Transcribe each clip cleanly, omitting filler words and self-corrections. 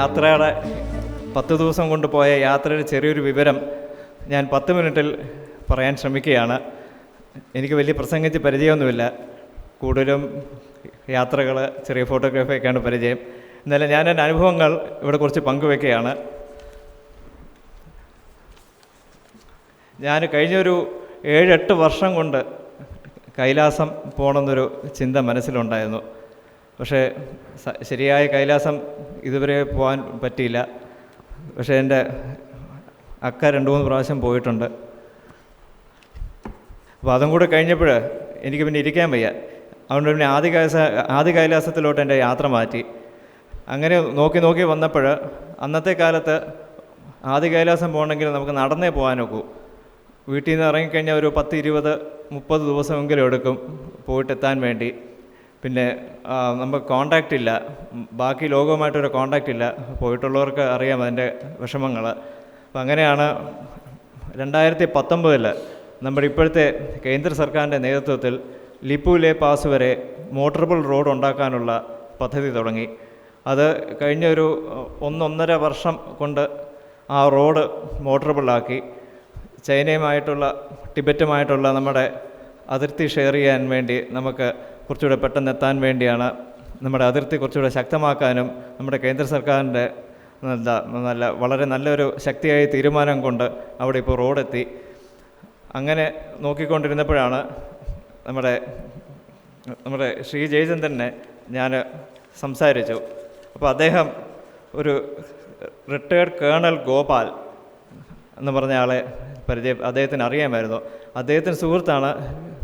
യാത്രയുടെ 10 ദിവസം കൊണ്ട് പോയ യാത്രയുടെ ചെറിയൊരു വിവരം ഞാൻ 10 മിനിറ്റിൽ പറയാൻ ശ്രമിക്കുകയാണ്. എനിക്ക് വലിയ പ്രസംഗിച്ച് പരിചയമൊന്നുമില്ല. കൂടുതലും യാത്രകൾ, ചെറിയ ഫോട്ടോഗ്രാഫിയൊക്കെയാണ് പരിചയം. എന്നാലും ഞാൻ എൻ്റെ അനുഭവങ്ങൾ ഇവിടെ കുറച്ച് പങ്കുവയ്ക്കുകയാണ്. ഞാൻ കഴിഞ്ഞൊരു 7-8 വർഷം കൊണ്ട് കൈലാസം പോകണമെന്നൊരു ചിന്ത മനസ്സിലുണ്ടായിരുന്നു. പക്ഷേ ശരിയായ കൈലാസം ഇതുവരെ പോകാൻ പറ്റിയില്ല. പക്ഷേ എൻ്റെ അക്ക 2-3 പ്രാവശ്യം പോയിട്ടുണ്ട്. അപ്പോൾ അതും കൂടെ കഴിഞ്ഞപ്പോൾ എനിക്ക് പിന്നെ ഇരിക്കാൻ വയ്യ. അതുകൊണ്ട് പിന്നെ ആദ്യ കൈലാസത്തിലോട്ട് എൻ്റെ യാത്ര മാറ്റി. അങ്ങനെ നോക്കി വന്നപ്പോൾ അന്നത്തെ കാലത്ത് ആദ്യ കൈലാസം പോകണമെങ്കിൽ നമുക്ക് നടന്നേ പോകാനൊക്കൂ. വീട്ടിൽ നിന്ന് ഇറങ്ങിക്കഴിഞ്ഞാൽ ഒരു 10-20-30 ദിവസമെങ്കിലും എടുക്കും പോയിട്ടെത്താൻ വേണ്ടി. പിന്നെ നമുക്ക് കോണ്ടാക്റ്റ് ഇല്ല, ബാക്കി ലോകവുമായിട്ടൊരു കോണ്ടാക്റ്റ് ഇല്ല. പോയിട്ടുള്ളവർക്ക് അറിയാം അതിൻ്റെ വിഷമങ്ങൾ. അപ്പം അങ്ങനെയാണ് 2019 നമ്മുടെ ഇപ്പോഴത്തെ കേന്ദ്ര സർക്കാരിൻ്റെ നേതൃത്വത്തിൽ ലിപ്പുലെ പാസ് വരെ മോട്ടറബിൾ റോഡ് ഉണ്ടാക്കാനുള്ള പദ്ധതി തുടങ്ങി. അത് കഴിഞ്ഞൊരു 1-1.5 വർഷം കൊണ്ട് ആ റോഡ് മോട്ടറബിളാക്കി. ചൈനയുമായിട്ടുള്ള ടിബറ്റുമായിട്ടുള്ള നമ്മുടെ അതിർത്തി ഷെയർ ചെയ്യാൻ വേണ്ടി നമുക്ക് കുറച്ചുകൂടെ പെട്ടെന്ന് എത്താൻ വേണ്ടിയാണ്, നമ്മുടെ അതിർത്തി കുറച്ചുകൂടെ ശക്തമാക്കാനും നമ്മുടെ കേന്ദ്ര സർക്കാരിൻ്റെ വളരെ നല്ലൊരു ശക്തിയായ തീരുമാനം കൊണ്ട് അവിടെ ഇപ്പോൾ റോഡെത്തി. അങ്ങനെ നോക്കിക്കൊണ്ടിരുന്നപ്പോഴാണ് നമ്മുടെ ശ്രീ ജയചന്ദ്രനെ ഞാൻ സംസാരിച്ചു. അപ്പോൾ അദ്ദേഹം ഒരു റിട്ടയേർഡ് കേണൽ ഗോപാൽ എന്ന് പറഞ്ഞ ആളെ അദ്ദേഹത്തിന് അറിയാമായിരുന്നു. അദ്ദേഹത്തിൻ്റെ സുഹൃത്താണ്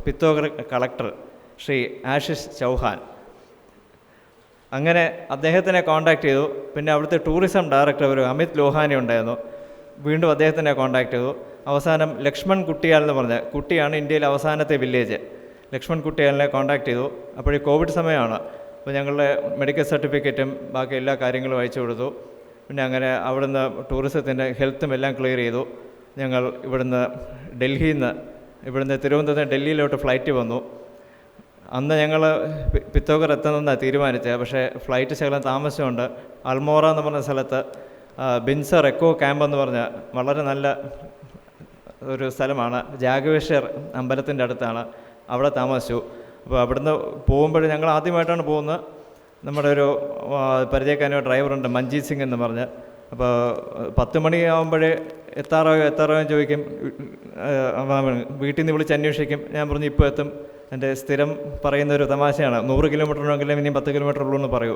പിത്തോഗർ കളക്ടർ ശ്രീ ആശിഷ് ചൗഹാൻ. അങ്ങനെ അദ്ദേഹത്തിനെ കോൺടാക്റ്റ് ചെയ്തു. പിന്നെ അവിടുത്തെ ടൂറിസം ഡയറക്ടർ ഒരു അമിത് ലോഹാനി ഉണ്ടായിരുന്നു. വീണ്ടും അദ്ദേഹത്തിനെ കോൺടാക്റ്റ് ചെയ്തു. അവസാനം ലക്ഷ്മൺ കുട്ടിയാൽ എന്ന് പറഞ്ഞ കുട്ടിയാണ് ഇന്ത്യയിലെ അവസാനത്തെ വില്ലേജ്. ലക്ഷ്മൺ കുട്ടിയാലിനെ കോൺടാക്റ്റ് ചെയ്തു. അപ്പോഴീ കോവിഡ് സമയമാണ്. അപ്പോൾ ഞങ്ങളുടെ മെഡിക്കൽ സർട്ടിഫിക്കറ്റും ബാക്കി എല്ലാ കാര്യങ്ങളും അയച്ചു കൊടുത്തു. പിന്നെ അങ്ങനെ അവിടുന്ന് ടൂറിസത്തിൻ്റെ ഹെൽത്തും എല്ലാം ക്ലിയർ ചെയ്തു. ഞങ്ങൾ ഇവിടുന്ന് തിരുവനന്തപുരത്ത് ഡൽഹിയിലോട്ട് ഫ്ലൈറ്റ് വന്നു. അന്ന് ഞങ്ങൾ പിത്തോഗർ എത്തുന്നതെന്നാണ് തീരുമാനിച്ചത്. പക്ഷേ ഫ്ലൈറ്റ് ശകലം താമസമുണ്ട്. അൽമോറ എന്ന് പറഞ്ഞ സ്ഥലത്ത് ബിൻസർ എക്കോ ക്യാമ്പ് എന്ന് പറഞ്ഞ വളരെ നല്ല ഒരു സ്ഥലമാണ്, ജാഗവേശ്വർ അമ്പലത്തിൻ്റെ അടുത്താണ്. അവിടെ താമസിച്ചു. അപ്പോൾ അവിടുന്ന് പോകുമ്പോൾ ഞങ്ങൾ ആദ്യമായിട്ടാണ് പോകുന്നത്. നമ്മുടെ ഒരു പരിചയക്കാരനോ ഡ്രൈവറുണ്ട്, മഞ്ജീത് സിംഗ് എന്ന് പറഞ്ഞ്. അപ്പോൾ 10 മണിയാകുമ്പോഴേ എത്താറോ ചോദിക്കും. വീട്ടിൽ നിന്ന് വിളിച്ച് അന്വേഷിക്കും. ഞാൻ പറഞ്ഞു ഇപ്പോൾ എത്തും. എൻ്റെ സ്ഥിരം പറയുന്നൊരു തമാശയാണ്, 100 കിലോമീറ്ററിനെങ്കിലും ഇനിയും 10 കിലോമീറ്റർ ഉള്ളൂ എന്ന് പറയൂ.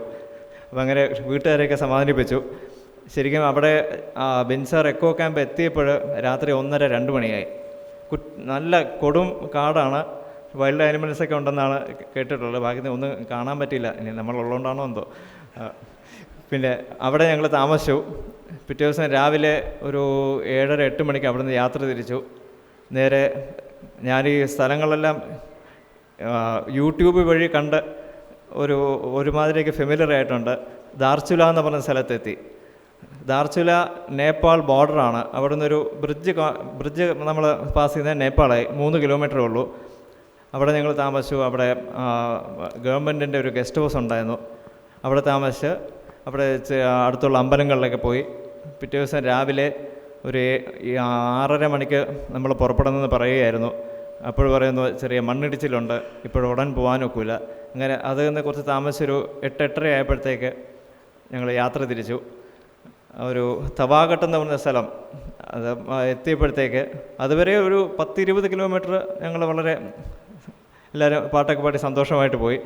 അപ്പോൾ അങ്ങനെ വീട്ടുകാരെയൊക്കെ സമാധാനിപ്പിച്ചു. ശരിക്കും അവിടെ ബിൻസർ എക്കോ ക്യാമ്പ് എത്തിയപ്പോൾ രാത്രി 1:30-2 മണിയായി. നല്ല കൊടും കാടാണ്, വൈൽഡ് ആനിമൽസൊക്കെ ഉണ്ടെന്നാണ് കേട്ടിട്ടുള്ളത്. ബാക്കി ഒന്നും കാണാൻ പറ്റിയില്ല. ഇനി നമ്മളുള്ളതുകൊണ്ടാണോ എന്തോ. പിന്നെ അവിടെ ഞങ്ങൾ താമസിച്ചു. പിറ്റേ ദിവസം രാവിലെ ഒരു 7:30-8 മണിക്ക് അവിടെ നിന്ന് യാത്ര തിരിച്ചു. നേരെ ഞാൻ ഈ സ്ഥലങ്ങളെല്ലാം യൂട്യൂബ് വഴി കണ്ട് ഒരുമാതിരിയൊക്കെ ഫെമിലിയർ ആയിട്ടുണ്ട്. ദാർച്ചുല എന്ന് പറഞ്ഞ സ്ഥലത്തെത്തി. ദാർച്ചുല നേപ്പാൾ ബോർഡറാണ്. അവിടെ നിന്നൊരു ബ്രിഡ്ജ് നമ്മൾ പാസ് ചെയ്താൽ നേപ്പാളായി. 3 കിലോമീറ്ററേ ഉള്ളൂ. അവിടെ ഞങ്ങൾ താമസിച്ചു. അവിടെ ഗവൺമെൻറ്റിൻ്റെ ഒരു ഗസ്റ്റ് ഹൗസ് ഉണ്ടായിരുന്നു. അവിടെ താമസിച്ച് അവിടെ അടുത്തുള്ള അമ്പലങ്ങളിലൊക്കെ പോയി. പിറ്റേ ദിവസം രാവിലെ ഒരു 6:30 മണിക്ക് നമ്മൾ പുറപ്പെടുന്നെന്ന് പറയുകയായിരുന്നു. അപ്പോൾ പറയുന്നു ചെറിയ മണ്ണിടിച്ചിലുണ്ട്, ഇപ്പോഴുടൻ പോകാനൊക്കില്ല. അങ്ങനെ അത് നിന്ന് കുറച്ച് താമസിച്ചൊരു 8-8:30 ആയപ്പോഴത്തേക്ക് ഞങ്ങൾ യാത്ര തിരിച്ചു. ഒരു തവാഘട്ട് എന്ന് പറഞ്ഞ സ്ഥലം അത് എത്തിയപ്പോഴത്തേക്ക് അതുവരെ ഒരു 10-20 കിലോമീറ്റർ ഞങ്ങൾ വളരെ എല്ലാവരും പാട്ടൊക്കെ പാടി സന്തോഷമായിട്ട് പോയി.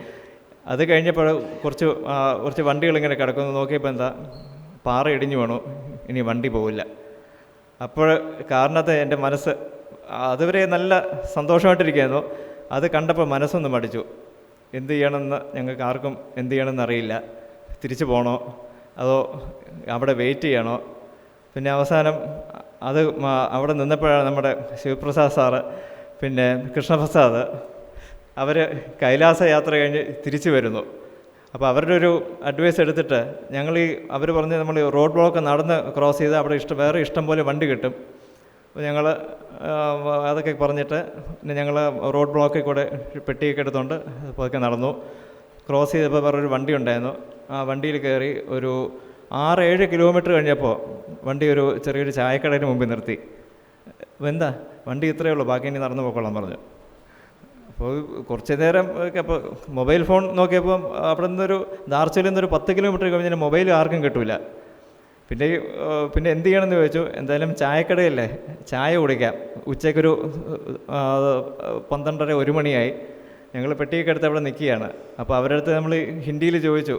അത് കഴിഞ്ഞപ്പോൾ കുറച്ച് വണ്ടികളിങ്ങനെ കിടക്കുന്നു. നോക്കിയപ്പോൾ എന്താ, പാറ ഇടിഞ്ഞു വീണു, ഇനി വണ്ടി പോവില്ല. അപ്പോൾ കാരണത്തെ എൻ്റെ മനസ്സ് അതുവരെ നല്ല സന്തോഷമായിട്ടിരിക്കുകയായിരുന്നു. അത് കണ്ടപ്പോൾ മനസ്സൊന്ന് മടിച്ചു. എന്ത് ചെയ്യണമെന്ന് ഞങ്ങൾക്ക് ആർക്കും എന്ത് ചെയ്യണമെന്ന് അറിയില്ല. തിരിച്ചു പോകണോ അതോ അവിടെ വെയിറ്റ് ചെയ്യണോ? പിന്നെ അവസാനം അത് അവിടെ നിന്നപ്പോഴാണ് നമ്മുടെ ശിവപ്രസാദ് സാറ് പിന്നെ കൃഷ്ണപ്രസാദ് അവർ കൈലാസ യാത്ര കഴിഞ്ഞ് തിരിച്ചു വരുന്നു. അപ്പോൾ അവരുടെ ഒരു അഡ്വൈസ് എടുത്തിട്ട് അവർ പറഞ്ഞ് നമ്മൾ റോഡ് ബ്ലോക്ക് നടന്ന് ക്രോസ് ചെയ്ത് അവിടെ വേറെ ഇഷ്ടം പോലെ വണ്ടി കിട്ടും. അപ്പോൾ ഞങ്ങൾ അതൊക്കെ പറഞ്ഞിട്ട് പിന്നെ ഞങ്ങൾ റോഡ് ബ്ലോക്കിൽ കൂടെ പെട്ടിയൊക്കെ എടുത്തുകൊണ്ട് അതൊക്കെ നടന്നു. ക്രോസ് ചെയ്തപ്പോൾ വേറൊരു വണ്ടി ഉണ്ടായിരുന്നു. ആ വണ്ടിയിൽ കയറി ഒരു 6-7 കിലോമീറ്റർ കഴിഞ്ഞപ്പോൾ വണ്ടി ഒരു ചെറിയൊരു ചായക്കടയുടെ മുമ്പിൽ നിർത്തി. എന്താ വണ്ടി ഇത്രയേ ഉള്ളൂ, ബാക്കി ഇനി നടന്നു പോയിക്കൊള്ളാൻ പറഞ്ഞു. അപ്പോൾ കുറച്ച് നേരം ഒക്കെ അപ്പോൾ മൊബൈൽ ഫോൺ നോക്കിയപ്പോൾ അവിടെ നിന്നൊരു ദാർച്ചയിൽ നിന്നൊരു 10 കിലോമീറ്റർ കഴിഞ്ഞാൽ മൊബൈൽ ആർക്കും കിട്ടില്ല. പിന്നെ എന്ത് ചെയ്യണമെന്ന് ചോദിച്ചു. എന്തായാലും ചായക്കടയല്ലേ, ചായ കുടിക്കാം. ഉച്ചയ്ക്കൊരു 12:30-1 മണിയായി. ഞങ്ങൾ പെട്ടിയൊക്കെ എടുത്ത് അവിടെ നിൽക്കുകയാണ്. അപ്പോൾ അവരുടെ അടുത്ത് നമ്മൾ ഹിന്ദിയിൽ ചോദിച്ചു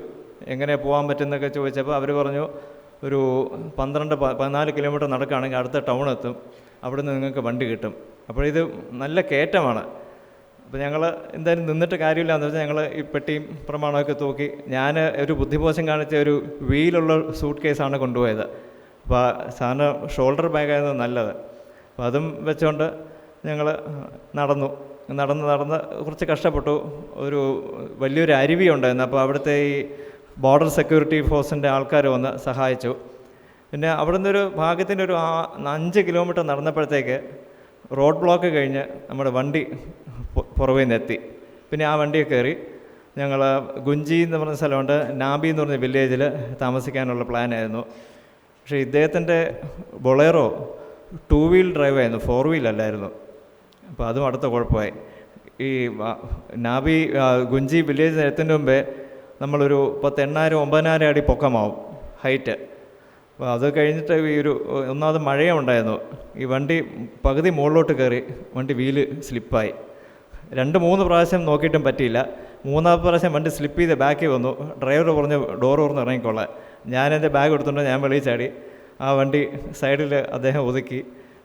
എങ്ങനെ പോകാൻ പറ്റുമെന്നൊക്കെ ചോദിച്ചപ്പോൾ അവർ പറഞ്ഞു ഒരു 12-14 കിലോമീറ്റർ നടക്കുകയാണെങ്കിൽ അടുത്ത ടൗൺ എത്തും, അവിടെ നിന്ന് നിങ്ങൾക്ക് വണ്ടി കിട്ടും. അപ്പോഴിത് നല്ല കയറ്റമാണ്. അപ്പോൾ ഞങ്ങൾ എന്തായാലും നിന്നിട്ട് കാര്യമില്ല എന്ന് വെച്ചാൽ ഞങ്ങൾ ഈ പെട്ടിയും പ്രമാണമൊക്കെ തൂക്കി. ഞാൻ ഒരു ബുദ്ധിമോശം കാണിച്ച ഒരു വീലുള്ള സൂട്ട് കേസാണ് കൊണ്ടുപോയത്. അപ്പോൾ സാറിന് ഷോൾഡർ ബാഗായിരുന്നു നല്ലത്. അപ്പോൾ അതും വെച്ചുകൊണ്ട് ഞങ്ങൾ നടന്ന് കുറച്ച് കഷ്ടപ്പെട്ടു. ഒരു വലിയൊരു അരുവി ഉണ്ടായിരുന്നു. അപ്പോൾ അവിടുത്തെ ഈ ബോർഡർ സെക്യൂരിറ്റി ഫോഴ്സിൻ്റെ ആൾക്കാർ വന്ന് സഹായിച്ചു. പിന്നെ അവിടെ നിന്നൊരു ഭാഗ്യത്തിൻ്റെ ഒരു 5 കിലോമീറ്റർ നടന്നപ്പോഴത്തേക്ക് റോഡ് ബ്ലോക്ക് കഴിഞ്ഞ് നമ്മുടെ വണ്ടി പുറമേ നിന്നെത്തി. പിന്നെ ആ വണ്ടിയെ കയറി ഞങ്ങൾ ഗുഞ്ചി എന്ന് പറഞ്ഞ സ്ഥലമുണ്ട്, നാബി എന്ന് പറഞ്ഞ വില്ലേജിൽ താമസിക്കാനുള്ള പ്ലാനായിരുന്നു. പക്ഷേ ഇദ്ദേഹത്തിൻ്റെ ബൊളേറോ 2 വീൽ ഡ്രൈവ് ആയിരുന്നു, 4 വീൽ അല്ലായിരുന്നു. അപ്പോൾ അതും അടുത്ത കുഴപ്പമായി. ഈ നാബി ഗുഞ്ചി വില്ലേജിൽ എത്തുന്നതിന് മുമ്പേ നമ്മളൊരു 8,000-9,000 അടി പൊക്കമാവും ഹൈറ്റ്. അപ്പോൾ അത് കഴിഞ്ഞിട്ട് ഈ ഒന്നാമത് മഴയും ഉണ്ടായിരുന്നു. ഈ വണ്ടി പകുതി മുകളിലോട്ട് കയറി വണ്ടി വീല് സ്ലിപ്പായി. 2-3 പ്രാവശ്യം നോക്കിയിട്ടും പറ്റിയില്ല. 3-ാമത്തെ പ്രാവശ്യം വണ്ടി സ്ലിപ്പ് ചെയ്ത് ബാക്കിൽ വന്നു. ഡ്രൈവർ പറഞ്ഞ് ഡോർ തുറന്ന് ഇറങ്ങിക്കൊള്ളാൻ. ഞാനെൻ്റെ ബാഗ് എടുത്തുകൊണ്ട് ഞാൻ വെളിയിൽ ചാടി. ആ വണ്ടി സൈഡിൽ അദ്ദേഹം ഒതുക്കി.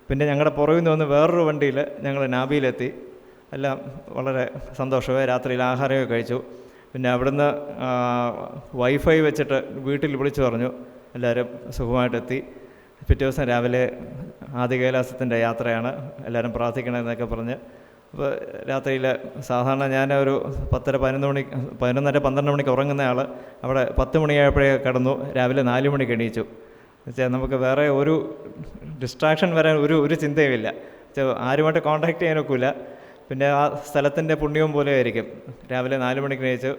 പിന്നെ ഞങ്ങളുടെ പുറകിൽ നിന്ന് വന്ന് വേറൊരു വണ്ടിയിൽ ഞങ്ങൾ നാബിയിലെത്തി. എല്ലാം വളരെ സന്തോഷമായി. രാത്രിയിൽ ആഹാരമൊക്കെ കഴിച്ചു. പിന്നെ അവിടുന്ന് വൈഫൈ വെച്ചിട്ട് വീട്ടിൽ വിളിച്ചു പറഞ്ഞു എല്ലാവരും സുഖമായിട്ടെത്തി. പിറ്റേ ദിവസം രാവിലെ ആദി കൈലാസത്തിൻ്റെ യാത്രയാണ്, എല്ലാവരും പ്രാർത്ഥിക്കണമെന്നൊക്കെ പറഞ്ഞ്. അപ്പോൾ രാത്രിയിൽ സാധാരണ ഞാൻ ഒരു 11:30-12 മണിക്ക് ഉറങ്ങുന്ന ആൾ അവിടെ 10 മണിയായപ്പോഴേ കിടന്നു. രാവിലെ 4 മണിക്ക് എണീച്ചു. വെച്ചാൽ നമുക്ക് വേറെ ഒരു ഡിസ്ട്രാക്ഷൻ വരാൻ ഒരു ചിന്തയുമില്ല. ആരുമായിട്ട് കോൺടാക്ട് ചെയ്യാനൊക്കില്ല. പിന്നെ ആ സ്ഥലത്തിൻ്റെ പുണ്യവും പോലെ ആയിരിക്കും. രാവിലെ 4 മണിക്ക് എണീച്ചു.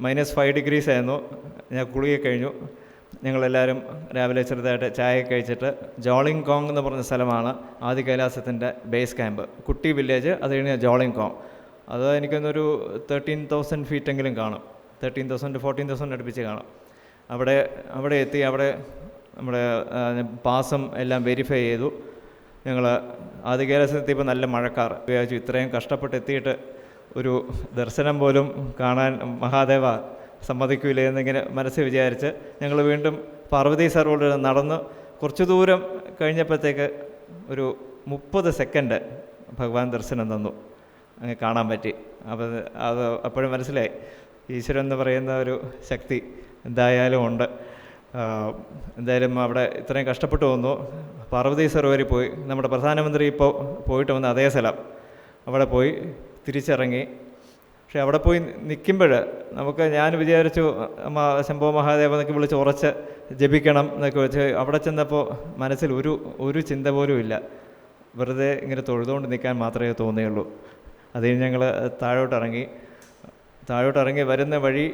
-5 ഡിഗ്രീസ് ആയിരുന്നു. ഞാൻ കുളിയൊക്കെ കഴിഞ്ഞു. ഞങ്ങളെല്ലാവരും രാവിലെ ചെറുതായിട്ട് ചായ കഴിച്ചിട്ട് ജോളിങ് കോങ് എന്ന് പറഞ്ഞ സ്ഥലമാണ് ആദി കൈലാസത്തിൻ്റെ ബേസ് ക്യാമ്പ്. കുട്ടി വില്ലേജ്, അത് കഴിഞ്ഞ് ജോളിങ് കോങ്. അത് എനിക്കൊന്നൊരു 13,000 ഫീറ്റെങ്കിലും കാണും. 13,000-14,000 അടുപ്പിച്ച് കാണും. അവിടെ എത്തി. അവിടെ നമ്മുടെ പാസും എല്ലാം വെരിഫൈ ചെയ്തു. ഞങ്ങൾ ആദി കൈലാസത്തെത്തിയപ്പോൾ നല്ല മഴക്കാർ. വിചാരിച്ചു ഇത്രയും കഷ്ടപ്പെട്ട് എത്തിയിട്ട് ഒരു ദർശനം പോലും കാണാൻ മഹാദേവ സമ്മതിക്കില്ല എന്നിങ്ങനെ മനസ്സിൽ വിചാരിച്ച് ഞങ്ങൾ വീണ്ടും പാർവതി സരോവറിൽ നടന്ന് കുറച്ച് ദൂരം കഴിഞ്ഞപ്പോഴത്തേക്ക് ഒരു 30 സെക്കൻഡ് ഭഗവാൻ ദർശനം തന്നു. അങ്ങ് കാണാൻ പറ്റി. അത് അപ്പോഴും മനസ്സിലായി ഈശ്വരൻ എന്ന് പറയുന്ന ഒരു ശക്തി എന്തായാലും ഉണ്ട്. എന്തായാലും അവിടെ ഇത്രയും കഷ്ടപ്പെട്ടു വന്നു. പാർവതി സരോവരിൽ പോയി. നമ്മുടെ പ്രധാനമന്ത്രി ഇപ്പോൾ പോയിട്ട് വന്ന അതേ സ്ഥലം അവിടെ പോയി തിരിച്ചിറങ്ങി. പക്ഷെ അവിടെ പോയി നിൽക്കുമ്പോൾ ഞാൻ വിചാരിച്ചു ശംഭോ മഹാദേവ എന്നൊക്കെ വിളിച്ച് ഉറച്ച് ജപിക്കണം എന്നൊക്കെ വെച്ച് അവിടെ ചെന്നപ്പോൾ മനസ്സിൽ ഒരു ചിന്ത പോലും ഇല്ല. വെറുതെ ഇങ്ങനെ തൊഴുതുകൊണ്ട് നിൽക്കാൻ മാത്രമേ തോന്നിയുള്ളൂ. അതിന് ഞങ്ങൾ താഴോട്ടിറങ്ങി വരുന്ന വഴി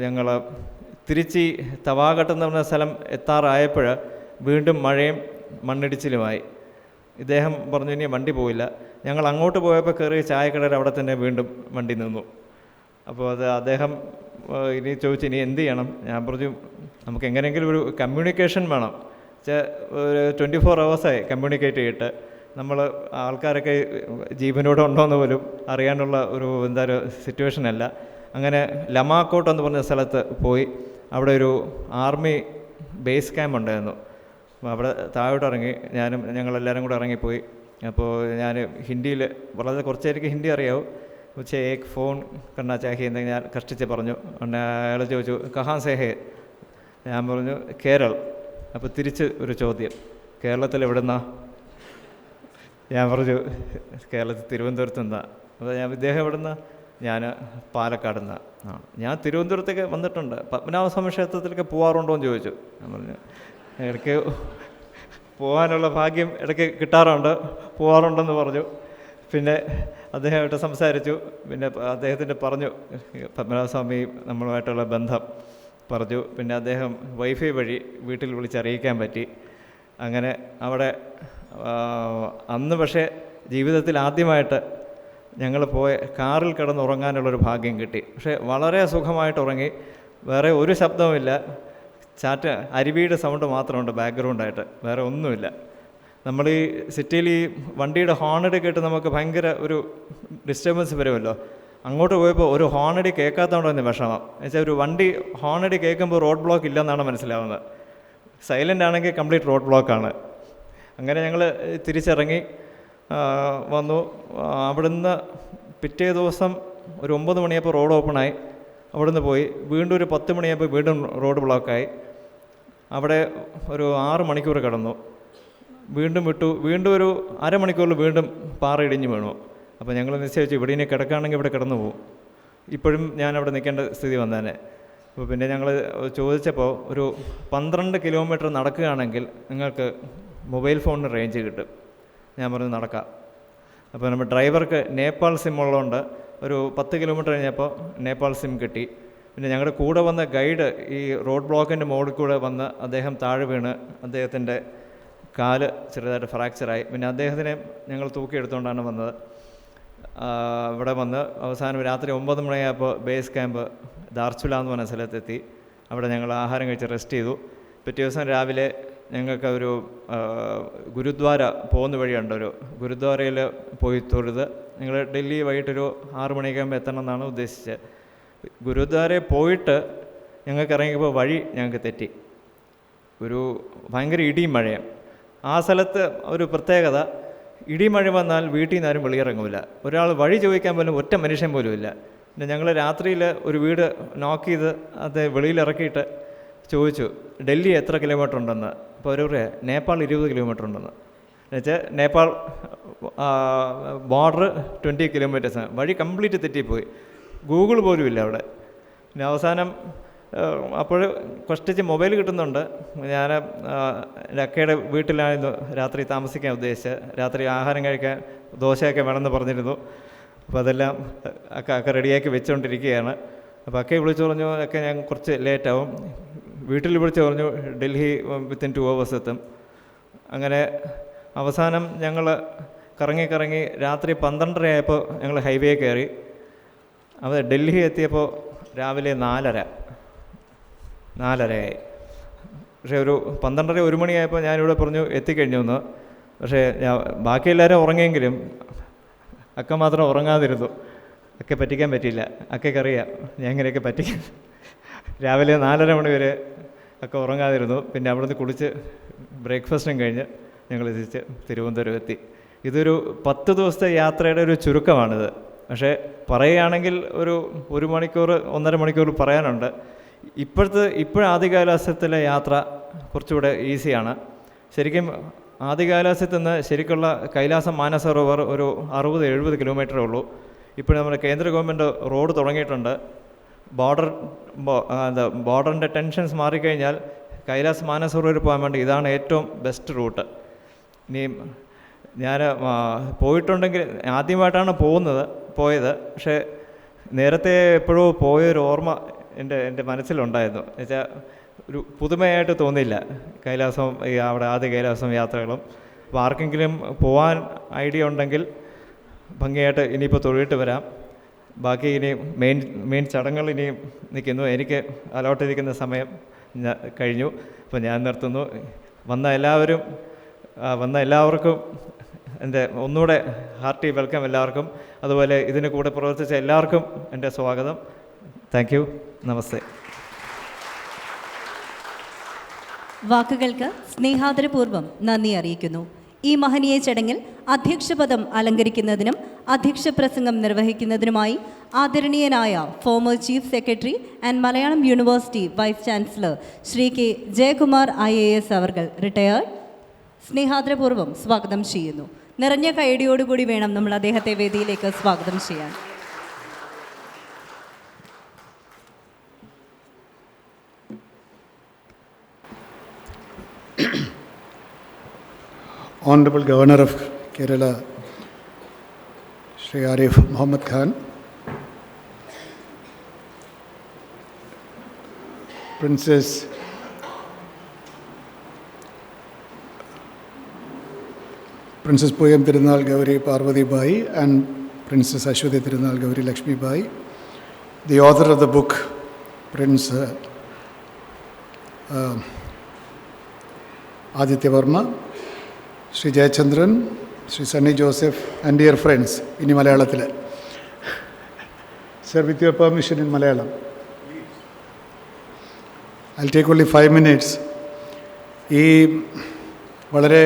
ഞങ്ങൾ തിരിച്ച് തവാഘട്ട് എന്ന് പറഞ്ഞ സ്ഥലം എത്താറായപ്പോൾ വീണ്ടും മഴയും മണ്ണിടിച്ചിലുമായി. ഇദ്ദേഹം പറഞ്ഞു ഇനി വണ്ടി പോയില്ല. ഞങ്ങൾ അങ്ങോട്ട് പോയപ്പോൾ കയറി ചായക്കടയിൽ അവിടെ തന്നെ വീണ്ടും വണ്ടി നിന്നു. അപ്പോൾ അദ്ദേഹം ഇനി ചോദിച്ചു ഇനി എന്ത് ചെയ്യണം. ഞാൻ പറഞ്ഞു നമുക്ക് എങ്ങനെയെങ്കിലും ഒരു കമ്മ്യൂണിക്കേഷൻ വേണം. ഒരു 24 hours കമ്മ്യൂണിക്കേറ്റ് ചെയ്തിട്ട് നമ്മൾ ആൾക്കാരൊക്കെ ജീവനോടെ ഉണ്ടോയെന്ന് പോലും അറിയാനുള്ള ഒരു സിറ്റുവേഷനല്ല. അങ്ങനെ ലമാക്കോട്ട് എന്ന് പറഞ്ഞ സ്ഥലത്ത് പോയി. അവിടെ ഒരു ആർമി ബേസ് ക്യാമ്പ് ഉണ്ടായിരുന്നു. അവിടെ താഴോട്ടിറങ്ങി ഞങ്ങളെല്ലാവരും കൂടെ ഇറങ്ങിപ്പോയി. അപ്പോൾ ഞാൻ ഹിന്ദിയിൽ വളരെ കുറച്ചേർക്ക് ഹിന്ദി അറിയാവും. പക്ഷേ ഏക് ഫോൺ കണ്ണാ ചാഹി എന്തെങ്കിലും ഞാൻ കഷ്ടിച്ച് പറഞ്ഞു. അയാൾ ചോദിച്ചു കഹാൻ സേ ഹേ. ഞാൻ പറഞ്ഞു കേരൾ. അപ്പോൾ തിരിച്ച് ഒരു ചോദ്യം, കേരളത്തിൽ എവിടുന്നാ? ഞാൻ പറഞ്ഞു കേരളത്തിൽ തിരുവനന്തപുരത്ത് നിന്നാ. അപ്പോൾ ഇദ്ദേഹം എവിടുന്നാ? ഞാൻ പാലക്കാട് നിന്നാ. ഞാൻ തിരുവനന്തപുരത്തേക്ക് വന്നിട്ടുണ്ട്, പത്മനാഭസ്വാമി ക്ഷേത്രത്തിലേക്ക് പോകാറുണ്ടോ എന്ന് ചോദിച്ചു. ഞാൻ പറഞ്ഞു ഇടയ്ക്ക് പോകാനുള്ള ഭാഗ്യം ഇടയ്ക്ക് പോകാറുണ്ടെന്ന് പറഞ്ഞു. പിന്നെ അദ്ദേഹമായിട്ട് സംസാരിച്ചു. പിന്നെ അദ്ദേഹത്തിൻ്റെ പറഞ്ഞു പത്മനാഭസ്വാമി നമ്മളുമായിട്ടുള്ള ബന്ധം പറഞ്ഞു. പിന്നെ അദ്ദേഹം വൈഫൈ വഴി വീട്ടിൽ വിളിച്ചറിയിക്കാൻ പറ്റി. അങ്ങനെ അവിടെ അന്ന് പക്ഷേ ജീവിതത്തിൽ ആദ്യമായിട്ട് ഞങ്ങൾ പോയ കാറിൽ കിടന്നുറങ്ങാനുള്ളൊരു ഭാഗ്യം കിട്ടി. പക്ഷേ വളരെ സുഖമായിട്ട് ഉറങ്ങി. വേറെ ഒരു ശബ്ദവുമില്ല, അരുവിയുടെ സൗണ്ട് മാത്രമുണ്ട് ബാക്ക്ഗ്രൗണ്ടായിട്ട്, വേറെ ഒന്നുമില്ല. നമ്മൾ ഈ സിറ്റിയിൽ ഈ വണ്ടിയുടെ ഹോണടി കേട്ട് നമുക്ക് ഭയങ്കര ഒരു ഡിസ്റ്റർബൻസ് വരുമല്ലോ. അങ്ങോട്ട് പോയപ്പോൾ ഒരു ഹോണടി കേൾക്കാത്തതുകൊണ്ടാണ് വിഷമം. എന്നുവെച്ചാൽ ഒരു വണ്ടി ഹോണടി കേൾക്കുമ്പോൾ റോഡ് ബ്ലോക്ക് ഇല്ലെന്നാണ് മനസ്സിലാവുന്നത്. സൈലൻ്റ് ആണെങ്കിൽ കംപ്ലീറ്റ് റോഡ് ബ്ലോക്കാണ്. അങ്ങനെ ഞങ്ങൾ തിരിച്ചിറങ്ങി വന്നു. അവിടുന്ന് പിറ്റേ ദിവസം ഒരു 9 മണിയായപ്പോൾ റോഡ് ഓപ്പണായി. അവിടുന്ന് പോയി വീണ്ടും ഒരു 10 മണിയായപ്പോൾ വീണ്ടും റോഡ് ബ്ലോക്കായി. അവിടെ ഒരു 6 മണിക്കൂർ കിടന്നു. വീണ്ടും വിട്ടു. വീണ്ടും ഒരു അരമണിക്കൂറിൽ വീണ്ടും പാറ ഇടിഞ്ഞ് വീണു. അപ്പോൾ ഞങ്ങൾ നിശ്ചയിച്ചു ഇവിടെ ഇനി കിടക്കുകയാണെങ്കിൽ ഇവിടെ കിടന്നു പോകും. ഇപ്പോഴും ഞാനവിടെ നിൽക്കേണ്ട സ്ഥിതി വന്നേനെ. അപ്പോൾ പിന്നെ ഞങ്ങൾ ചോദിച്ചപ്പോൾ ഒരു 12 കിലോമീറ്റർ നടക്കുകയാണെങ്കിൽ നിങ്ങൾക്ക് മൊബൈൽ ഫോണിന് റേഞ്ച് കിട്ടും. ഞാൻ പറഞ്ഞു നടക്കാം. അപ്പോൾ നമ്മുടെ ഡ്രൈവർക്ക് നേപ്പാൾ സിം ഉള്ളതുകൊണ്ട് ഒരു 10 കിലോമീറ്റർ കഴിഞ്ഞപ്പോൾ നേപ്പാൾ സിം കിട്ടി. പിന്നെ ഞങ്ങളുടെ കൂടെ വന്ന ഗൈഡ് ഈ റോഡ് ബ്ലോക്കിൻ്റെ മുകളിൽ കൂടെ വന്ന് അദ്ദേഹം താഴെ വീണ് അദ്ദേഹത്തിൻ്റെ കാല് ചെറുതായിട്ട് ഫ്രാക്ചറായി. പിന്നെ അദ്ദേഹത്തിനെ ഞങ്ങൾ തൂക്കിയെടുത്തുകൊണ്ടാണ് വന്നത്. ഇവിടെ വന്ന് അവസാനം രാത്രി 9 മണിയായപ്പോൾ ബേസ് ക്യാമ്പ് ദാർച്ചുല എന്ന് പറഞ്ഞ സ്ഥലത്തെത്തി. അവിടെ ഞങ്ങൾ ആഹാരം കഴിച്ച് റെസ്റ്റ് ചെയ്തു. പിറ്റേ ദിവസം രാവിലെ ഞങ്ങൾക്ക് ഒരു ഗുരുദ്വാര പോകുന്ന വഴിയുണ്ട്. ഒരു ഗുരുദ്വാരയിൽ പോയി തൊഴുത് ഞങ്ങൾ ഡൽഹി വൈകിട്ടൊരു 6 മണിയൊക്കെയാകുമ്പോൾ എത്തണം എന്നാണ് ഉദ്ദേശിച്ചത്. ഗുരുദ്വാരയിൽ പോയിട്ട് ഞങ്ങൾക്ക് ഇറങ്ങിയപ്പോൾ വഴി ഞങ്ങൾക്ക് തെറ്റി. ഒരു ഭയങ്കര ഇടിയും മഴയും. ആ സ്ഥലത്ത് ഒരു പ്രത്യേകത, ഇടിമഴ വന്നാൽ വീട്ടിൽ നിന്ന് ആരും വെളിയിറങ്ങില്ല. ഒരാൾ വഴി ചോദിക്കാൻ പോലും ഒറ്റ മനുഷ്യൻ പോലും ഇല്ല. പിന്നെ ഞങ്ങൾ രാത്രിയിൽ ഒരു വീട് നോക്ക് ചെയ്ത് അത് വെളിയിലിറക്കിയിട്ട് ചോദിച്ചു ഡൽഹി എത്ര കിലോമീറ്റർ ഉണ്ടെന്ന്. അപ്പോൾ അവർ പറയാം നേപ്പാൾ 20 കിലോമീറ്റർ ഉണ്ടെന്ന്. എന്നുവെച്ചാൽ നേപ്പാൾ ബോർഡർ 20 കിലോമീറ്റേഴ്സാണ്. വഴി കംപ്ലീറ്റ് തെറ്റിപ്പോയി. ഗൂഗിൾ പോലും ഇല്ല അവിടെ. പിന്നെ അവസാനം അപ്പോൾ കഷ്ടിച്ച് മൊബൈൽ കിട്ടുന്നുണ്ട്. ഞാൻ എൻ്റെ അക്കയുടെ വീട്ടിലായിരുന്നു രാത്രി താമസിക്കാൻ ഉദ്ദേശിച്ചത്. രാത്രി ആഹാരം കഴിക്കാൻ ദോശയൊക്കെ വേണമെന്ന് പറഞ്ഞിരുന്നു. അപ്പോൾ അതെല്ലാം അക്ക റെഡിയാക്കി വെച്ചുകൊണ്ടിരിക്കുകയാണ്. അപ്പോൾ അക്കയെ വിളിച്ചു പറഞ്ഞു ഒക്കെ ഞാൻ കുറച്ച് ലേറ്റാവും. വീട്ടിൽ വിളിച്ച് പറഞ്ഞു ഡൽഹി വിത്തിൻ 2 hours എത്തും. അങ്ങനെ അവസാനം ഞങ്ങൾ കറങ്ങി രാത്രി 12:30 ആയപ്പോൾ ഞങ്ങൾ ഹൈവേ കയറി. അത് ഡൽഹി എത്തിയപ്പോൾ രാവിലെ 4:30 പക്ഷേ ഒരു 12:30 1 മണിയായപ്പോൾ ഞാനിവിടെ പറഞ്ഞു എത്തിക്കഴിഞ്ഞു എന്ന്. പക്ഷേ ബാക്കി എല്ലാവരും ഉറങ്ങിയെങ്കിലും അക്ക മാത്രം ഉറങ്ങാതിരുന്നു. അക്കെ പറ്റിക്കാൻ പറ്റിയില്ല. അക്കയ്ക്കറിയാം ഞാൻ ഇങ്ങനെയൊക്കെ പറ്റിക്കാൻ. രാവിലെ 4:30 മണി വരെ ഒക്കെ ഉറങ്ങാതിരുന്നു. പിന്നെ അവിടുന്ന് കുളിച്ച് ബ്രേക്ക്ഫാസ്റ്റും കഴിഞ്ഞ് ഞങ്ങൾ തിരിച്ച് തിരുവനന്തപുരം എത്തി. ഇതൊരു 10 ദിവസത്തെ യാത്രയുടെ ഒരു ചുരുക്കമാണിത്. പക്ഷേ പറയുകയാണെങ്കിൽ ഒരു 1 മണിക്കൂർ 1.5 മണിക്കൂർ പറയാനുണ്ട്. ആദ്യകാലാവസ്ഥത്തിലെ യാത്ര കുറച്ചുകൂടെ ഈസിയാണ്. ശരിക്കും ആദ്യകാലാവസ്ഥത്തിൽ നിന്ന് ശരിക്കുള്ള കൈലാസം മാനസരോവർ ഒരു 60-70 കിലോമീറ്ററേ ഉള്ളൂ. ഇപ്പോൾ നമ്മുടെ കേന്ദ്ര ഗവൺമെൻറ് റോഡ് തുടങ്ങിയിട്ടുണ്ട്. ബോർഡറിൻ്റെ ടെൻഷൻസ് മാറിക്കഴിഞ്ഞാൽ കൈലാസ് മാനസരോവർ പോകാൻ വേണ്ടി ഇതാണ് ഏറ്റവും ബെസ്റ്റ് റൂട്ട്. ഇനി ഞാൻ പോയിട്ടുണ്ടെങ്കിൽ ആദ്യമായിട്ടാണ് പോയത്. പക്ഷേ നേരത്തെ എപ്പോഴോ പോയൊരു ഓർമ്മ എൻ്റെ മനസ്സിലുണ്ടായിരുന്നു. എന്നുവെച്ചാൽ ഒരു പുതുമയായിട്ട് തോന്നിയില്ല അവിടെ ആദ്യ കൈലാസം യാത്രകളും. അപ്പോൾ ആർക്കെങ്കിലും പോകാൻ ഐഡിയ ഉണ്ടെങ്കിൽ ഭംഗിയായിട്ട് ഇനിയിപ്പോൾ തൊഴിലിട്ട് വരാം. ബാക്കി ഇനി മെയിൻ ചടങ്ങുകൾ ഇനിയും നിൽക്കുന്നു. എനിക്ക് അലോട്ട് ചെയ്തിരിക്കുന്ന സമയം കഴിഞ്ഞു. അപ്പോൾ ഞാൻ നിർത്തുന്നു. വന്ന എല്ലാവർക്കും എൻ്റെ ഒന്നുകൂടെ ഹാർട്ടി വെൽക്കം എല്ലാവർക്കും. അതുപോലെ ഇതിന് കൂടെ പ്രവർത്തിച്ച എല്ലാവർക്കും എൻ്റെ സ്വാഗതം. Thank you. നമസ്തേ. വാക്കുകൾക്ക് സ്നേഹാദരപൂർവ്വം നന്ദി അറിയിക്കുന്നു. ഈ മഹനീയ ചടങ്ങിൽ അധ്യക്ഷപദം അലങ്കരിക്കുന്നതിനും അധ്യക്ഷ പ്രസംഗം നിർവഹിക്കുന്നതിനുമായി ആദരണീയനായ former chief secretary and Malayalam university vice chancellor Shri K Jayakumar IAS അവർകൾ റിട്ടയേർഡ് സ്നേഹാദരപൂർവ്വം സ്വാഗതം ചെയ്യുന്നു. നിറഞ്ഞ കൈയടിയോടുകൂടി വേണം നമ്മൾ അദ്ദേഹത്തെ വേദിയിലേക്ക് സ്വാഗതം ചെയ്യാൻ. Honorable Governor of Kerala, Shri Arif Muhammad Khan, Princess Poyam Tirunal Gauri Parvati Bai and Princess Ashwati Tirunal Gauri Lakshmi Bai. The author of the book, Prince Aditya Verma, Sri Jayachandran, Sri Sunny Joseph, and dear friends in Malayalam. Sir, with your permission in Malayalam. I'll take only 5 minutes. ഈ വളരെ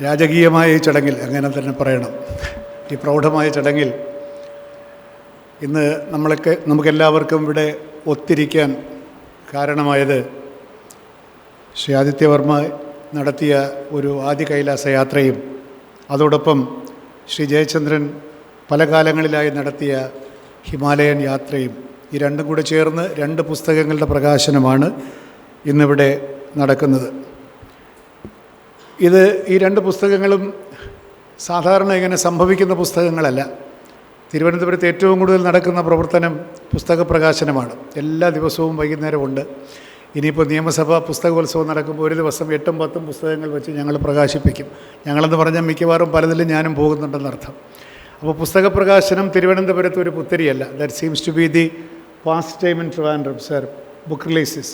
രാജകീയമായ ഈ ചടങ്ങിൽ, അങ്ങനെ തന്നെ പറയണം, ഈ പ്രൗഢമായ ചടങ്ങിൽ ഇന്ന് നമുക്കെല്ലാവർക്കും ഇവിടെ ഒത്തിരിക്കാൻ കാരണമായത് ശ്രീ ആദിത്യവർമ്മ നടത്തിയ ഒരു ആദി കൈലാസ യാത്രയും അതോടൊപ്പം ശ്രീ ജയചന്ദ്രൻ പല കാലങ്ങളിലായി നടത്തിയ ഹിമാലയൻ യാത്രയും, ഈ രണ്ടും കൂടെ ചേർന്ന് 2 പുസ്തകങ്ങളുടെ പ്രകാശനമാണ് ഇന്നിവിടെ നടക്കുന്നത്. ഈ 2 പുസ്തകങ്ങളും സാധാരണ ഇങ്ങനെ സംഭവിക്കുന്ന പുസ്തകങ്ങളല്ല. തിരുവനന്തപുരത്ത് ഏറ്റവും കൂടുതൽ നടക്കുന്ന പ്രവർത്തനം പുസ്തക പ്രകാശനമാണ്. എല്ലാ ദിവസവും വൈകുന്നേരമുണ്ട്. ഇനിയിപ്പോൾ നിയമസഭാ പുസ്തകോത്സവം നടക്കുമ്പോൾ ഒരു ദിവസം 8ഉം 10ഉം പുസ്തകങ്ങൾ വെച്ച് ഞങ്ങൾ പ്രകാശിപ്പിക്കും. ഞങ്ങളെന്ന് പറഞ്ഞാൽ മിക്കവാറും പലതിലും ഞാനും പോകുന്നുണ്ടെന്നർത്ഥം. അപ്പോൾ പുസ്തക പ്രകാശനം തിരുവനന്തപുരത്ത് ഒരു പുത്തരിയല്ല. That seems to be the past time in Trivandrum, sir, book releases.